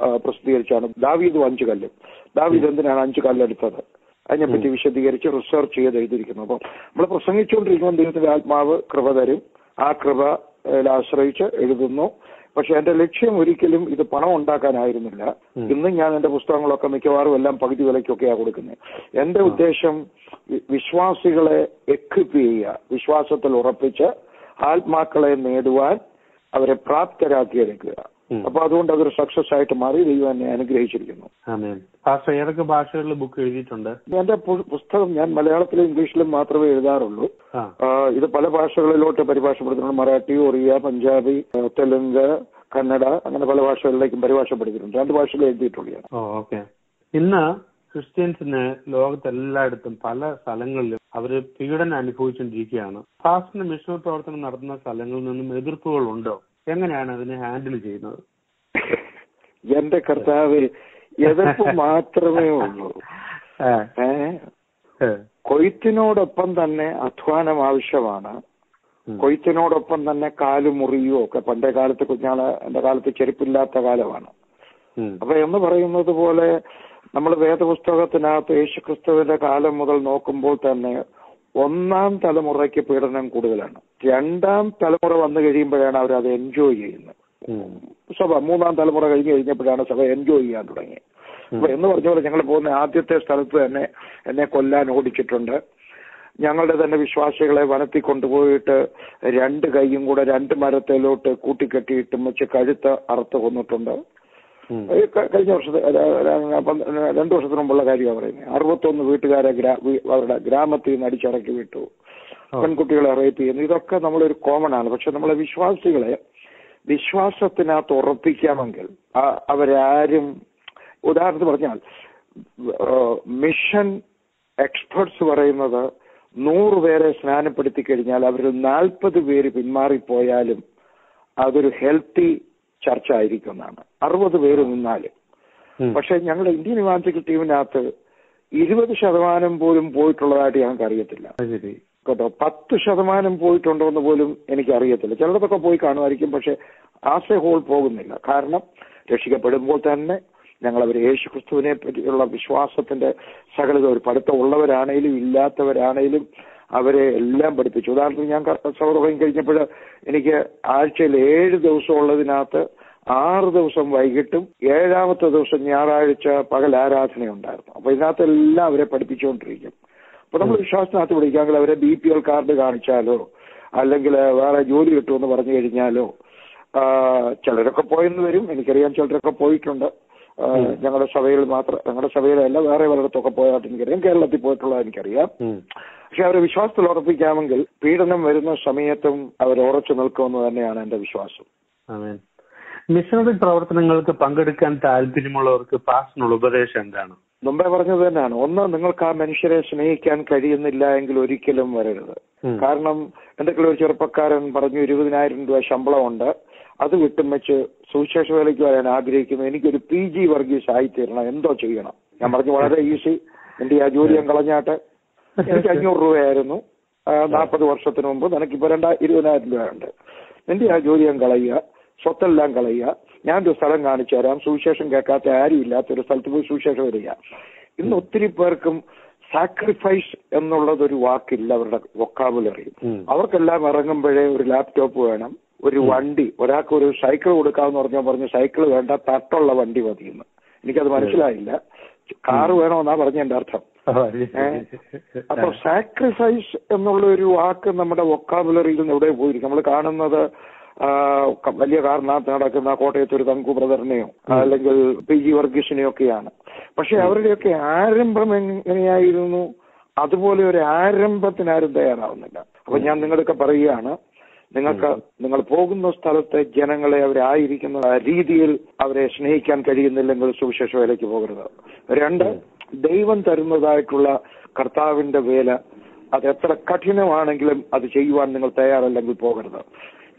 പ്രസിദ്ധീകരിച്ചാണ് ദാവീദും 5 കല്ലും. ദാവീദ് എന്തിനാണ് 5 കല്ലെടുത്തത് അതിനെപ്പറ്റി വിശദീകരിച്ച് റിസർച്ച് ചെയ്ത് എഴുതിയിരിക്കുന്നു. അപ്പം നമ്മൾ പ്രസംഗിച്ചുകൊണ്ടിരിക്കുമ്പോൾ ദൈവത്തിന്റെ ആത്മാവ് കൃപ തരും. ആ കൃപ ആശ്രയിച്ച് എഴുതുന്നു. പക്ഷെ എന്റെ ലക്ഷ്യം ഒരിക്കലും ഇത് പണം ഉണ്ടാക്കാനായിരുന്നില്ല. ഇന്നും ഞാൻ എന്റെ പുസ്തകങ്ങളൊക്കെ മിക്കവാറും എല്ലാം പകുതി വിലയ്ക്കൊക്കെയാണ് കൊടുക്കുന്നത്. എന്റെ ഉദ്ദേശം വിശ്വാസികളെ എക്വിപ്പ് ചെയ്യുക, വിശ്വാസത്തിൽ ഉറപ്പിച്ച് ആത്മാക്കളെ നേടുവാൻ അവരെ പ്രാപ്തരാക്കിയെടുക്കുക. അപ്പൊ അതുകൊണ്ട് അതൊരു സക്സസ് ആയിട്ട് മാറി ദൈവം എന്നെ അനുഗ്രഹിച്ചിരിക്കുന്നു. ഏതൊക്കെ ഭാഷകളിൽ ബുക്ക് എഴുതിയിട്ടുണ്ട്? എന്റെ പുസ്തകം ഞാൻ മലയാളത്തിലും ഇംഗ്ലീഷിലും മാത്രമേ എഴുതാറുള്ളൂ. ഇത് പല ഭാഷകളിലോട്ട് പരിഭാഷപ്പെടുത്തിയിട്ടുണ്ട്. മറാഠി, ഒറിയ, പഞ്ചാബി, തെലുങ്ക്, കന്നഡ, അങ്ങനെ പല ഭാഷകളിലേക്കും പരിഭാഷപ്പെടുത്തിയിട്ടുണ്ട്. 2 ഭാഷകൾ എഴുതിയിട്ടുള്ളതാണ്. ഓക്കെ. ഇന്ന് ക്രിസ്ത്യൻസിന് ലോകത്തെല്ലായിടത്തും പല സ്ഥലങ്ങളിലും അവര് പീഡനം അനുഭവിച്ചുകൊണ്ടിരിക്കുകയാണ്. ഫാസ്റ്റിന് മിഷണറി പ്രവർത്തനം നടത്തുന്ന സ്ഥലങ്ങളിൽ നിന്നും എതിർപ്പുകളുണ്ടോ? എങ്ങനെയാണ് അതിനെ ഹാൻഡിൽ ചെയ്യുന്നത്? എന്റെ കർത്താവ്, എതിർപ്പ് മാത്രമേ ഉള്ളൂ. കൊയ്ത്തിനോടൊപ്പം തന്നെ അധ്വാനം ആവശ്യമാണ്. കൊയ്ത്തിനോടൊപ്പം തന്നെ കാല് മുറിയോ ഒക്കെ. പണ്ടേ കാലത്ത് എന്റെ കാലത്ത് ചെരുപ്പില്ലാത്ത കാലമാണ്. അപ്പൊ എന്ന് പറയുന്നത് പോലെ നമ്മൾ വേദപുസ്തകത്തിനകത്ത് യേശുക്രിസ്തുവിന്റെ കാലം മുതൽ നോക്കുമ്പോൾ തന്നെ 1ാം തലമുറയ്ക്ക് പീഡനം കൂടുതലാണ്. 2ാം തലമുറ വന്നു കഴിയുമ്പോഴാണ് അവരത് എൻജോയ് ചെയ്യുന്നത്. സഭ 3ാം തലമുറ കഴിഞ്ഞപ്പോഴാണ് സഭ എൻജോയ് ചെയ്യാൻ തുടങ്ങി. അപ്പൊ എന്ന് പറഞ്ഞ പോലെ ഞങ്ങൾ പോകുന്ന ആദ്യത്തെ സ്ഥലത്ത് തന്നെ എന്നെ കൊല്ലാൻ ഓടിച്ചിട്ടുണ്ട്. ഞങ്ങളുടെ തന്നെ വിശ്വാസികളെ വനത്തിൽ കൊണ്ടുപോയിട്ട് 2 കൈയും കൂടെ 2 മരത്തിലോട്ട് കൂട്ടിക്കെട്ടിയിട്ട് വെച്ച് കഴുത്ത് അറുത്ത് കൊന്നിട്ടുണ്ട്. കഴിഞ്ഞ വർഷത്തെ 2 വർഷത്തിന് മുമ്പുള്ള കാര്യമാണ് പറയുന്നത്. 61 വീട്ടുകാരെ അവരുടെ ഗ്രാമത്തിൽ നിന്ന് അടിച്ചിറക്കി വിട്ടു. പെൺകുട്ടികളെ റേപ്പ് ചെയ്യുന്നു. ഇതൊക്കെ നമ്മളൊരു കോമൺ ആണ്. പക്ഷെ നമ്മളെ വിശ്വാസികളെ വിശ്വാസത്തിനകത്ത് ഉറപ്പിക്കാമെങ്കിൽ അവരാരും, ഉദാഹരണത്തിന് പറഞ്ഞാൽ മിഷൻ എക്സ്പെർട്സ് പറയുന്നത് 100 പേരെ സ്നാനപ്പെടുത്തി കഴിഞ്ഞാൽ അവരിൽ 40 പേര് പിന്മാറിപ്പോയാലും അതൊരു ഹെൽത്തി ചർച്ച ആയിരിക്കും എന്നാണ്. 60 പേര് നിന്നാലും. പക്ഷെ ഞങ്ങളുടെ ഇന്ത്യൻ ഇവാഞ്ചലിക്കൽ ടീമിനകത്ത് 20% പോലും പോയിട്ടുള്ളതായിട്ട് ഞങ്ങൾക്ക് അറിയത്തില്ല കേട്ടോ. 10% പോയിട്ടുണ്ടോ എന്ന് പോലും എനിക്കറിയത്തില്ല. ചിലടത്തൊക്കെ പോയി കാണുമായിരിക്കും. പക്ഷെ ആസ് എ ഹോൾ പോകുന്നില്ല. കാരണം രക്ഷിക്കപ്പെടുമ്പോൾ തന്നെ ഞങ്ങൾ അവർ യേശുക്രിസ്തുവിനെ പറ്റിയുള്ള വിശ്വാസത്തിന്റെ സകലത, ഒരു പഠിത്തം ഉള്ളവരാണേലും ഇല്ലാത്തവരാണേലും അവരെ എല്ലാം പഠിപ്പിച്ചു. ഉദാഹരണത്തിന് ഞാൻ സൗരഭം കഴിഞ്ഞപ്പോൾ എനിക്ക് ആഴ്ചയിൽ 7 ദിവസം ഉള്ളതിനകത്ത് 6 ദിവസം വൈകിട്ടും 7ാമത്തെ ദിവസം ഞായറാഴ്ച പകൽ ആരാധനയുണ്ടായിരുന്നു. അപ്പൊ ഇതിനകത്തെല്ലാം അവരെ പഠിപ്പിച്ചുകൊണ്ടിരിക്കും. അപ്പൊ നമ്മൾ വിശ്വാസത്തിനകത്ത് പഠിക്കാമെങ്കിൽ അവരെ BPL കാർഡ് കാണിച്ചാലോ അല്ലെങ്കിൽ വേറെ ജോലി കിട്ടുമെന്ന് പറഞ്ഞു കഴിഞ്ഞാലോ, ചിലരൊക്കെ പോയെന്ന് വരും. എനിക്കറിയാം ചിലരൊക്കെ പോയിട്ടുണ്ട്. ഞങ്ങളുടെ സഭയിലല്ല വേറെ പലയിടത്തൊക്കെ പോയതായിട്ട് എനിക്കറിയാം. കേരളത്തിൽ പോയിട്ടുള്ളത് എനിക്കറിയാം. പക്ഷെ അവരെ വിശ്വാസത്തിൽ ഉറപ്പിക്കാമെങ്കിൽ പീഡനം വരുന്ന സമയത്തും അവർ ഉറച്ചു നിൽക്കുമെന്ന് തന്നെയാണ് എന്റെ വിശ്വാസം. മിഷണറി പ്രവർത്തനങ്ങൾക്ക് പങ്കെടുക്കാൻ താല്പര്യമുള്ളവർക്ക് പാസ്റ്ററിനുള്ള ഉപദേശം എന്താണ്? മുമ്പേ പറഞ്ഞത് തന്നെയാണ്. ഒന്ന്, നിങ്ങൾക്ക് ആ മനുഷ്യരെ സ്നേഹിക്കാൻ കഴിയുന്നില്ല എങ്കിൽ ഒരിക്കലും വരരുത്. കാരണം എന്തെങ്കിലും ഒരു ചെറുപ്പക്കാരൻ പറഞ്ഞു 20,000 രൂപ ശമ്പളമുണ്ട്, അത് വിട്ടും വെച്ച് സുവിശേഷ വേലയ്ക്ക് വരാൻ ആഗ്രഹിക്കുന്നു, എനിക്കൊരു PG വർഗീസ് ആയിത്തീരണം, എന്തോ ചെയ്യണം? ഞാൻ പറഞ്ഞു വളരെ ഈസി, എന്റെ ആ ജോലി ഞാൻ കളഞ്ഞാട്ടെ. എനിക്ക് 500 രൂപയായിരുന്നു 40 വർഷത്തിന് മുമ്പ്. നിനക്കിപ്പോ 20,000 രൂപയുണ്ട്. എന്റെ ആ ജോലി ഞാൻ കളയുക, സ്വത്തെല്ലാം കളയുക, ഞാനൊരു സ്ഥലം കാണിച്ചു തരാം, സുവിശേഷം കേൾക്കാത്ത ആരും ഇല്ലാത്തൊരു സ്ഥലത്ത് പോയി സുവിശേഷം വരിക. ഇന്ന് ഒത്തിരി പേർക്കും സാക്രിഫൈസ് എന്നുള്ളതൊരു വാക്കില്ല അവരുടെ വൊക്കാബുലറി. അവർക്കെല്ലാം ഇറങ്ങുമ്പോഴേ ഒരു ലാപ്ടോപ്പ് വേണം, ഒരു വണ്ടി, ഒരാൾക്ക് ഒരു സൈക്കിൾ കൊടുക്കാമെന്ന് പറഞ്ഞു സൈക്കിൾ വേണ്ട, തട്ടുള്ള വണ്ടി മതിയെന്ന്. എനിക്കത് മനസ്സിലായില്ല. കാറ് വേണമെന്നാ പറഞ്ഞ എന്റെ അർത്ഥം. അപ്പൊ സാക്രിഫൈസ് എന്നുള്ള ഒരു വാക്ക് നമ്മുടെ വൊക്കാബുലറിയിൽ നിന്ന് എവിടെ പോയിരിക്കും. നമ്മൾ കാണുന്നത് വലിയ കാറിനകത്ത് നടക്കുന്ന കോട്ടയത്ത് ഒരു തങ്കു ബ്രദറിനെയോ അല്ലെങ്കിൽ PG വർഗീസിനെയോ ഒക്കെയാണ്. പക്ഷെ അവരുടെയൊക്കെ ആരംഭം എങ്ങനെയായിരുന്നു? അതുപോലെ ഒരു ആരംഭത്തിന് ആരും തയ്യാറാവുന്നില്ല. അപ്പൊ ഞാൻ നിങ്ങളൊക്കെ പറയുകയാണ്, നിങ്ങൾ പോകുന്ന സ്ഥലത്തെ ജനങ്ങളെ അവരായിരിക്കുന്ന രീതിയിൽ അവരെ സ്നേഹിക്കാൻ കഴിയുന്നില്ലെങ്കിൽ സുവിശേഷ വേലയ്ക്ക് പോകരുത്. 2, ദൈവം തരുന്നതായിട്ടുള്ള കർത്താവിന്റെ വേല അത് എത്ര കഠിനമാണെങ്കിലും അത് ചെയ്യുവാൻ നിങ്ങൾ തയ്യാറല്ലെങ്കിൽ പോകരുത്.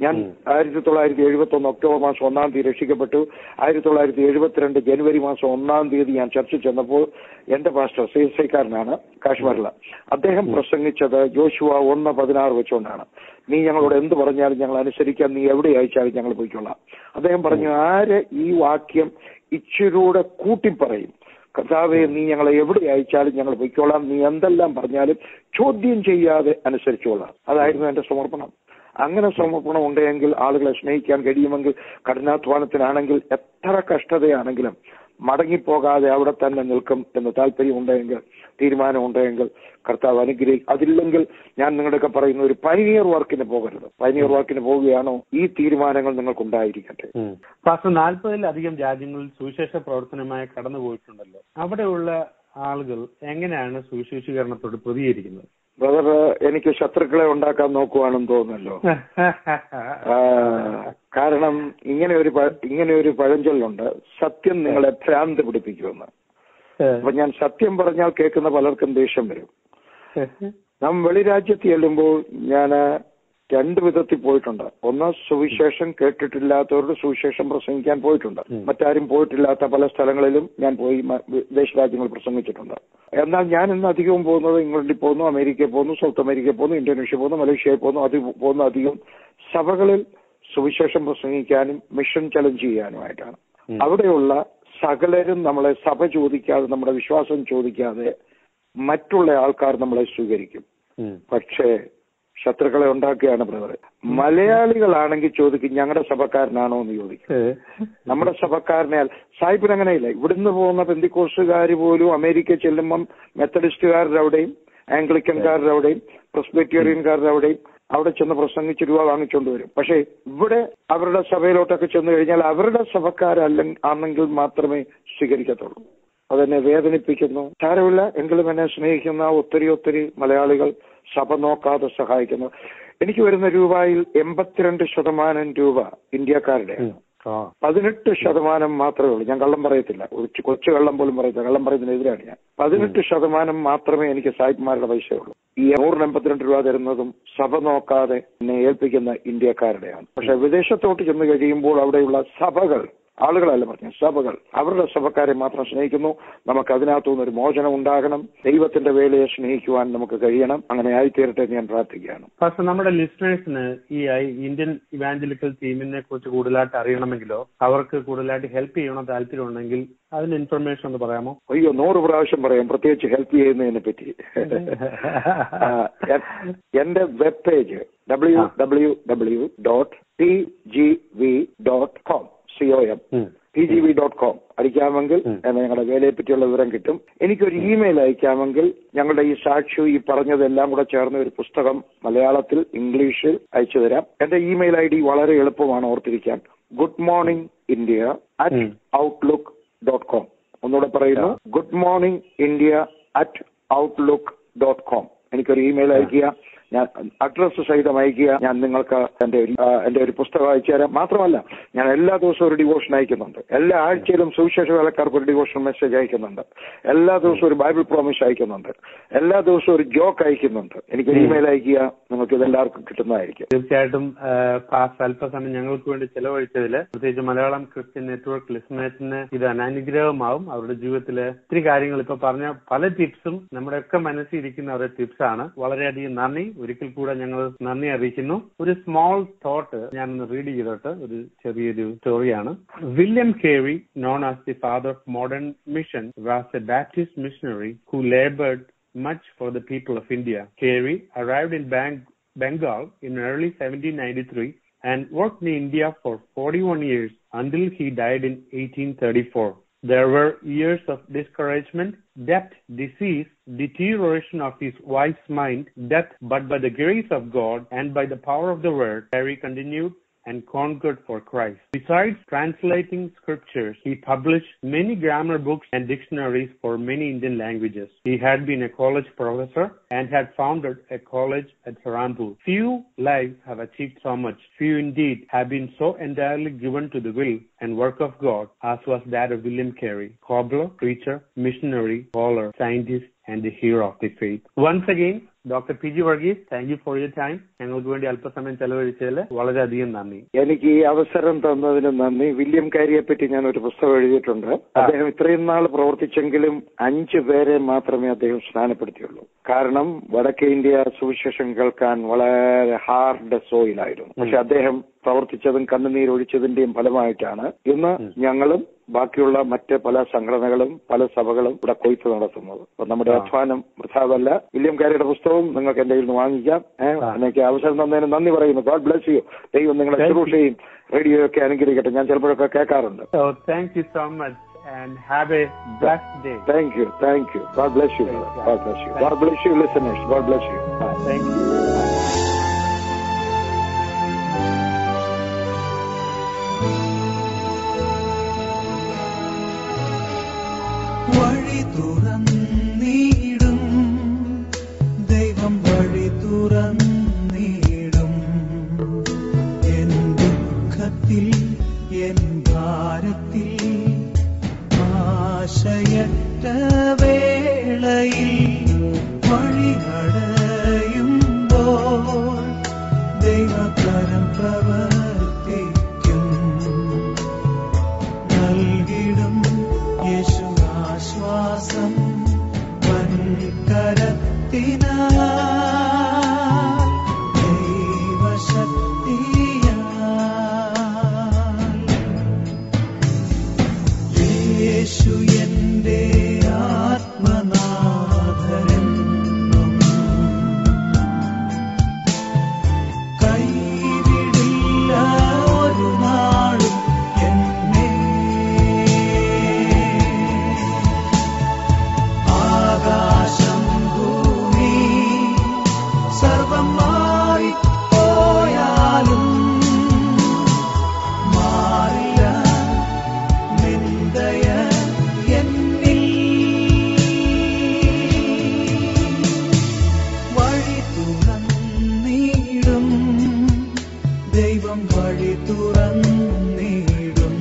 ഞാൻ 1971 ഒക്ടോബർ മാസം 1-ാം തീയതി രക്ഷിക്കപ്പെട്ടു. 1972 ജനുവരി മാസം 1-ാം തീയതി ഞാൻ ചർച്ചിൽ ചെന്നപ്പോൾ എന്റെ പാസ്റ്റർ CSIക്കാരനാണ് കാശ്മീരില്. അദ്ദേഹം പ്രസംഗിച്ചത് യോശുവ 1:16 വെച്ചുകൊണ്ടാണ്. നീ ഞങ്ങളോട് എന്ത് പറഞ്ഞാലും ഞങ്ങൾ അനുസരിക്കാൻ, നീ എവിടെ അയച്ചാലും ഞങ്ങൾ പോയിക്കൊള്ളാം. അദ്ദേഹം പറഞ്ഞു, ആര് ഈ വാക്യം ഇച്ചിരൂടെ കൂട്ടിപ്പറയും, കർത്താവെ നീ ഞങ്ങളെ എവിടെ അയച്ചാലും ഞങ്ങൾ പൊയ്ക്കോളാം, നീ എന്തെല്ലാം പറഞ്ഞാലും ചോദ്യം ചെയ്യാതെ അനുസരിച്ചോളാം. അതായിരുന്നു എന്റെ സമർപ്പണം. അങ്ങനെ സമർപ്പണം ഉണ്ടെങ്കിൽ ആളുകളെ സ്നേഹിക്കാൻ കഴിയുമെങ്കിൽ, കഠിനാധ്വാനത്തിനാണെങ്കിൽ എത്ര കഷ്ടതയാണെങ്കിലും മടങ്ങിപ്പോകാതെ അവിടെ തന്നെ നിൽക്കും എന്ന് താല്പര്യമുണ്ടെങ്കിൽ, തീരുമാനമുണ്ടെങ്കിൽ കർത്താവ് അനുഗ്രഹിക്കും. അതില്ലെങ്കിൽ ഞാൻ നിങ്ങളുടെയൊക്കെ പറയുന്ന ഒരു പൈനിയർ വർക്കിന് പോകരുത്. പൈനിയർ വർക്കിന് പോവുകയാണോ, ഈ തീരുമാനങ്ങൾ നിങ്ങൾക്കുണ്ടായിരിക്കട്ടെ. പാസ്റ്റർ, 40-ലധികം രാജ്യങ്ങളിൽ സുവിശേഷ പ്രവർത്തനമായി കടന്നുപോയിട്ടുണ്ടല്ലോ. അവിടെയുള്ള ആളുകൾ എങ്ങനെയാണ് സുവിശേഷീകരണത്തോട് പ്രതികരിക്കുന്നത്? ബ്രദർ, എനിക്ക് ശത്രുക്കളെ ഉണ്ടാക്കാൻ നോക്കുവാണെന്ന് തോന്നുന്നല്ലോ. കാരണം ഇങ്ങനെ ഒരു പഴഞ്ചൊല്ലുണ്ട്, സത്യം നിങ്ങളെ ഭ്രാന്ത് പിടിപ്പിക്കുമെന്ന്. അപ്പൊ ഞാൻ സത്യം പറഞ്ഞാൽ കേൾക്കുന്ന പലർക്കും ദേഷ്യം വരും. നാം വെളിരാജ്യത്ത് ചെല്ലുമ്പോൾ ഞാൻ 2 വിധത്തിൽ പോയിട്ടുണ്ട്. ഒന്ന്, സുവിശേഷം കേട്ടിട്ടില്ലാത്തവരുടെ സുവിശേഷം പ്രസംഗിക്കാൻ പോയിട്ടുണ്ട്. മറ്റാരും പോയിട്ടില്ലാത്ത പല സ്ഥലങ്ങളിലും ഞാൻ പോയി വിദേശ രാജ്യങ്ങൾ പ്രസംഗിച്ചിട്ടുണ്ട്. എന്നാൽ ഞാൻ ഇന്ന് അധികവും പോകുന്നത് ഇംഗ്ലണ്ടിൽ പോകുന്നു, അമേരിക്കയിൽ പോകുന്നു, സൗത്ത് അമേരിക്കയിൽ പോകുന്നു, ഇന്തോനേഷ്യ പോകുന്നു, മലേഷ്യയിൽ പോകുന്നു. അധികം സഭകളിൽ സുവിശേഷം പ്രസംഗിക്കാനും മിഷൻ ചലഞ്ച് ചെയ്യാനുമായിട്ടാണ്. അവിടെയുള്ള സകലരും നമ്മളെ സഭ ചോദിക്കാതെ, നമ്മുടെ വിശ്വാസം ചോദിക്കാതെ മറ്റുള്ള ആൾക്കാർ നമ്മളെ സ്വീകരിക്കും. പക്ഷേ ശത്രുക്കളെ ഉണ്ടാക്കുകയാണ് ബ്രദറെ. മലയാളികളാണെങ്കിൽ ചോദിക്കും, ഞങ്ങളുടെ സഭക്കാരനാണോ എന്ന് ചോദിക്കും. നമ്മുടെ സഭക്കാരനെ സാഹിബിന് അങ്ങനെയില്ല. ഇവിടുന്ന് പോകുന്ന പെന്തിക്കോസ്റ്റുകാർ പോലും അമേരിക്ക ചെല്ലുമ്പം മെത്തഡിസ്റ്റുകാരുടെ അവിടെയും ആംഗ്ലിക്കൻകാരുടെ അവിടെയും പ്രസ്ബിറ്റേറിയൻകാരുടെ അവിടെയും അവിടെ ചെന്ന് പ്രസംഗിച്ച് രൂപ വാങ്ങിച്ചുകൊണ്ട് വരും. പക്ഷേ ഇവിടെ അവരുടെ സഭയിലോട്ടൊക്കെ ചെന്ന് കഴിഞ്ഞാൽ അവരുടെ സഭക്കാരല്ലെങ്കിൽ മാത്രമേ സ്വീകരിക്കത്തുള്ളൂ. അതെന്നെ വേദനിപ്പിക്കുന്നു. സാരമില്ല, എങ്കിലും എന്നെ സ്നേഹിക്കുന്ന ഒത്തിരി മലയാളികൾ സഭ നോക്കാതെ സഹായിക്കുന്നു. എനിക്ക് വരുന്ന രൂപയിൽ 82% രൂപ ഇന്ത്യക്കാരുടെയാണ്. 18% മാത്രമേ ഉള്ളൂ. ഞാൻ കള്ളം പറയത്തില്ല, കൊച്ചു കള്ളം പോലും പറയത്തില്ല, കള്ളം പറയുന്നതിനെതിരാണ് ഞാൻ. 18% മാത്രമേ എനിക്ക് സായിപ്പ്മാരുടെ പൈസയുള്ളൂ. ഈ 182 രൂപ തരുന്നതും സഭ നോക്കാതെ എന്നെ ഏൽപ്പിക്കുന്ന ഇന്ത്യക്കാരുടെയാണ്. പക്ഷെ വിദേശത്തോട്ട് ചെന്ന് കഴിയുമ്പോൾ അവിടെയുള്ള സഭകൾ, ആളുകളല്ല പറഞ്ഞ സഭകൾ, അവരുടെ സഭക്കാരെ മാത്രം സ്നേഹിക്കുന്നു. നമുക്ക് അതിനകത്തുനിന്ന് ഒരു മോചനം ഉണ്ടാകണം. ദൈവത്തിന്റെ വേലയെ സ്നേഹിക്കുവാൻ നമുക്ക് കഴിയണം. അങ്ങനെ ആയിത്തീരട്ടെ ഞാൻ പ്രാർത്ഥിക്കുകയാണ്. പക്ഷെ നമ്മുടെ ലിസ്റ്റേഴ്സിന് ഈ ഇന്ത്യൻ ഇവാഞ്ചലിക്കൽ ടീമിനെ കുറിച്ച് കൂടുതലായിട്ട് അറിയണമെങ്കിലോ അവർക്ക് കൂടുതലായിട്ട് ഹെൽപ്പ് ചെയ്യണോ താല്പര്യം ഉണ്ടെങ്കിൽ അതിന് ഇൻഫർമേഷൻ ഒന്ന് പറയാമോ? അയ്യോ, 100 പ്രാവശ്യം പറയാം, പ്രത്യേകിച്ച് ഹെൽപ്പ് ചെയ്യുന്നതിനെ പറ്റി. എന്റെ വെബ് പേജ് www.tgv.com tgv.com അടിക്കാമെങ്കിൽ ഞങ്ങളുടെ വേലയെ പറ്റിയുള്ള വിവരം കിട്ടും. എനിക്കൊരു ഇമെയിൽ അയക്കാമെങ്കിൽ ഞങ്ങളുടെ ഈ സാക്ഷ്യം, ഈ പറഞ്ഞതെല്ലാം കൂടെ ചേർന്ന ഒരു പുസ്തകം മലയാളത്തിൽ ഇംഗ്ലീഷിൽ അയച്ചു തരാം. എന്റെ ഇമെയിൽ ID വളരെ എളുപ്പമാണ് ഓർത്തിരിക്കാൻ. goodmorningindia@outlook.com. ഒന്നുകൂടെ പറയുന്നു, goodmorningindia@outlook.com. എനിക്കൊരു ഇമെയിൽ അയക്കുക, ഞാൻ അഡ്രസ് സഹിതം അയക്കുക. ഞാൻ നിങ്ങൾക്ക് എന്റെ ഒരു പുസ്തകം അയച്ചു തരാം. മാത്രമല്ല, ഞാൻ എല്ലാ ദിവസവും ഒരു ഡിവോഷൻ അയക്കുന്നുണ്ട്. എല്ലാ ആഴ്ചയിലും സുവിശേഷ വേലക്കാർക്ക് ഒരു ഡിവോഷൻ മെസ്സേജ് അയക്കുന്നുണ്ട്. എല്ലാ ദിവസവും ഒരു ബൈബിൾ പ്രോമിസ് അയക്കുന്നുണ്ട്. എല്ലാ ദിവസവും ഒരു ജോക്ക് അയക്കുന്നുണ്ട്. എനിക്കൊരു ഇമെയിൽ അയക്കുക, നിങ്ങൾക്ക് ഇതെല്ലാവർക്കും കിട്ടുന്നതായിരിക്കും. തീർച്ചയായിട്ടും അല്പസമയം ഞങ്ങൾക്ക് വേണ്ടി ചെലവഴിച്ചതിൽ, പ്രത്യേകിച്ച് മലയാളം ക്രിസ്ത്യൻ നെറ്റ്വർക്ക് ലിസണേഴ്സിന് ഇത് അനാനുഗ്രഹമാവും. അവരുടെ ജീവിതത്തിലെ ഒത്തിരി കാര്യങ്ങൾ ഇപ്പൊ പറഞ്ഞ പല ടിപ്സും നമ്മുടെയൊക്കെ മനസ്സിലിരിക്കുന്ന ഒരു ടിപ്സാണ്. വളരെയധികം നന്ദി. ഒരിക്കൽ കൂടെ ഞങ്ങൾ നന്ദി അറിയിക്കുന്നു. ഒരു സ്മോൾ തോട്ട് ഞാനൊന്ന് റീഡ് ചെയ്തോട്ട്, ഒരു ചെറിയൊരു സ്റ്റോറിയാണ്. William Carey, known as the father of modern mission, was a Baptist missionary who labored much for the people of India. Carey arrived in Bengal in early 1793 and worked in India for 41 years until he died in 1834. There were years of discouragement, debt, disease, deterioration of his wife's mind, death, but by the grace of God and by the power of the word, Carey continued and conquered for Christ. Besides translating scriptures, he published many grammar books and dictionaries for many Indian languages. He had been a college professor and had founded a college at Serampur. Few lives have achieved so much. Few indeed have been so entirely given to the will and work of God as was that of William Carey, cobbler, preacher, missionary, scholar, scientist, and the hero of the faith. Once again, Dr. P.G. Varghese, thank you for your time. ഞങ്ങൾക്ക് വേണ്ടി അല്പസമയം ചെലവഴിച്ചതിൽ വളരെയധികം നന്ദി. എനിക്ക് ഈ അവസരം തന്നതിന് നന്ദി. വില്യം കാരിയെ പറ്റി ഞാൻ ഒരു പുസ്തകം എഴുതിയിട്ടുണ്ട്. അദ്ദേഹം ഇത്രയും നാൾ പ്രവർത്തിച്ചെങ്കിലും 5 പേരെ മാത്രമേ അദ്ദേഹം സ്നാനപ്പെടുത്തിയുള്ളൂ. കാരണം വടക്കേ ഇന്ത്യ സുവിശേഷം കേൾക്കാൻ വളരെ ഹാർഡ് സോയിലായിരുന്നു. പക്ഷെ അദ്ദേഹം പ്രവർത്തിച്ചതും കണ്ണുനീരൊഴിച്ചതിന്റെയും ഫലമായിട്ടാണ് ഇന്ന് ഞങ്ങളും ബാക്കിയുള്ള മറ്റ് പല സംഘടനകളും പല സഭകളും ഇവിടെ കൊയ്ത്ത് നടത്തുന്നത്. അപ്പൊ നമ്മുടെ അധ്വാനം വൃഥാവല്ല. വില്യം കാരിയുടെ പുസ്തകവും നിങ്ങൾക്ക് എന്റെ കയ്യിൽ നിന്ന് വാങ്ങിക്കാം. എനിക്ക് അവസരം തന്നതിന് നന്ദി പറയുന്നു. God bless you. ദൈവം നിങ്ങളെ ശുശ്രൂഷയും റേഡിയോ ഒക്കെ അനുഗ്രഹിക്കട്ടെ. ഞാൻ ചിലപ്പോഴൊക്കെ കേൾക്കാറുണ്ട്. Thank you so much and have a blessed day. Thank you. God bless you. God bless you. God bless you, listeners. God bless you. Thank you. വഴി തുറന്നിടും ദൈവം, വഴി തുറന്നിടും. എൻ ദുഃഖത്തിൽ എൻ ഭാരത്തിൽ ആശയറ്റ വേളയിൽ വഴിയടയുമ്പോൾ ദൈവകരം പ്രവർത്തിക്കും. നൽകിടും യേശു ആശ്വാസം വൻകരത്തിനാൽ ദൈവശക്തിയാൽ. യേശു എന്റെ ആത്മനാഥനെന്നും കൈവിടില്ല ഒരു നാളും എന്നെ. ആകാശം ഭൂമി സർവം മാറിപ്പോയാലും മാറില്ല നിന്ദയ എന്നിൽ. വഴി തുറന്നിടും ദൈവം, വഴി തുറന്നിടും.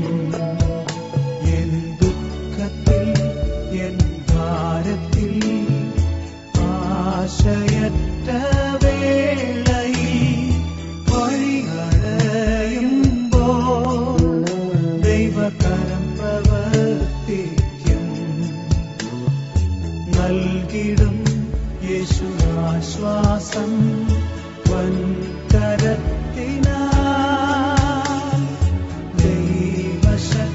എൻ ദുഃഖത്തിൽ എൻ ഭാരത്തിൽ ആശയറ്റ വേളയിൽ വഴിയടയുമ്പോൾ ദൈവകരം പ്രവർത്തിക്കും. നൽകിടും യേശു ആശ്വാസം വൻകരത്തിനാൽ ദൈവശക്തിയാൽ.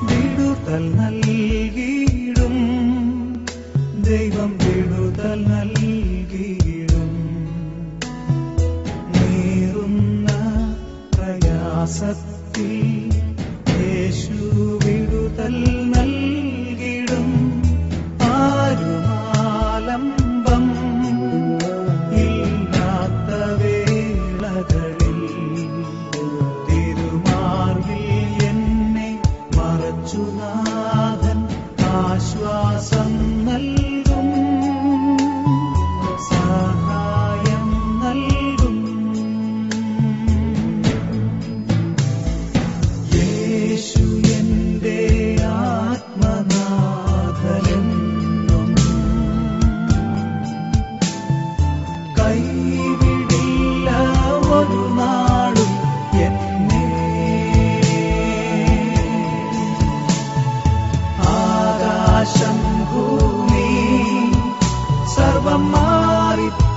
വിടുതൽ നൽകിടും ദൈവം, വിടുതൽ നൽകിടും. നീറുന്ന പ്രയാസത്തിൽ യേശു വിടുതൽ നൽകിടും. ആരുമാലംബം ഇല്ലാത്ത വേളകളിൽ തിരുമാർവിൽ എന്നെ മറച്ചുനാഥൻ ആശ്വാസം നൽകും, സഹായം നൽകും. യേശു എന്റെ ആത്മനാഥനെന്നും കൈവിടില്ല ഒരു നാളും എന്നെ. ആകാശം ഭൂമി സർവം മാറിപ്പോയാലും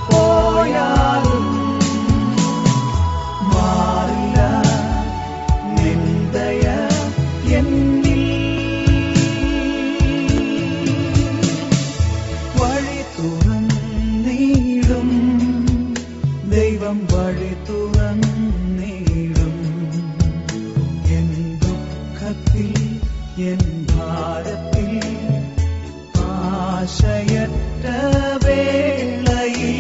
മാറില്ല നിന്ദയ എന്നിൽ. വഴി തുറന്നിടും ദൈവം, വഴി തുറന്നിടും. എൻ ദുഃഖത്തിൽ എൻ ഭാരത്തിൽ ആശയറ്റ വേളയിൽ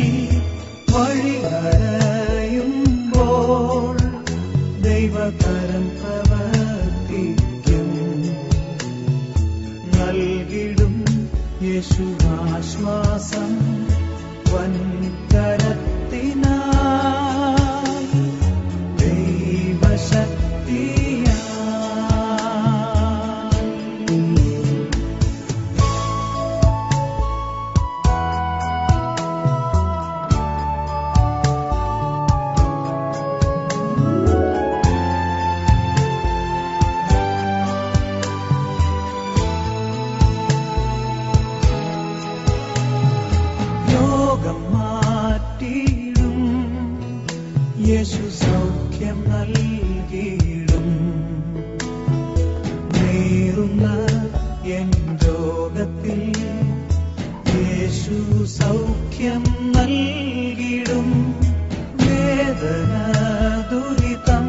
എൻ രോഗത്തിൽ യേശു സൗഖ്യം നൽകിടും. വേദന ദുരിതം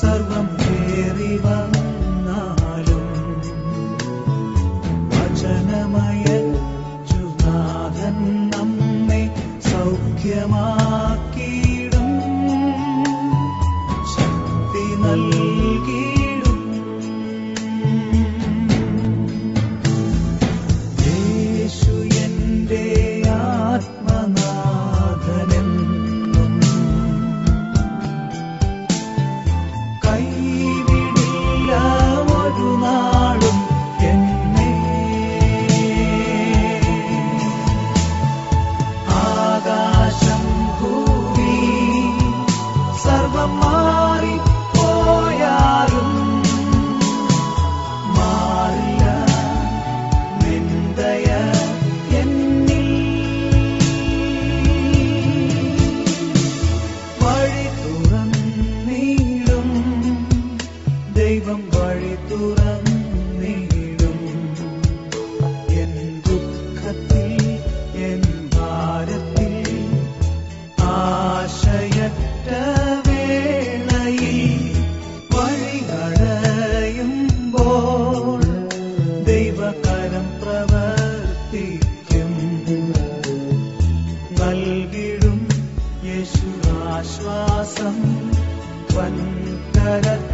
സർവം കേറി വന്നാലും വചനമയച്ചു നാഥൻ നമ്മെ സൗഖ്യമാക്കിയിടും. ശക്തി നൽകിയിടും. യേശു എന്റെ ആത്മനാഥനെന്നും കൈവിടില്ല ഒരു നാളും എന്നെ. ആകാശം ഭൂമി സർവം മാറിപ്പോയാലും മാറില്ല നിന്ദയ എന്നിൽ. വഴി തുറന്നിടും ദൈവം, വഴി തുറന്നിടും. എൻ ദുഃഖത്തിൽ എൻ ഭാരത്തിൽ ആശയറ്റ വേളയിൽ വഴികളയുമ്പോൾ ദൈവകരം പ്രവർത്തിക്കും. നൽകിടും യേശു ആശ്വാസം വൻകരത്തിനാ.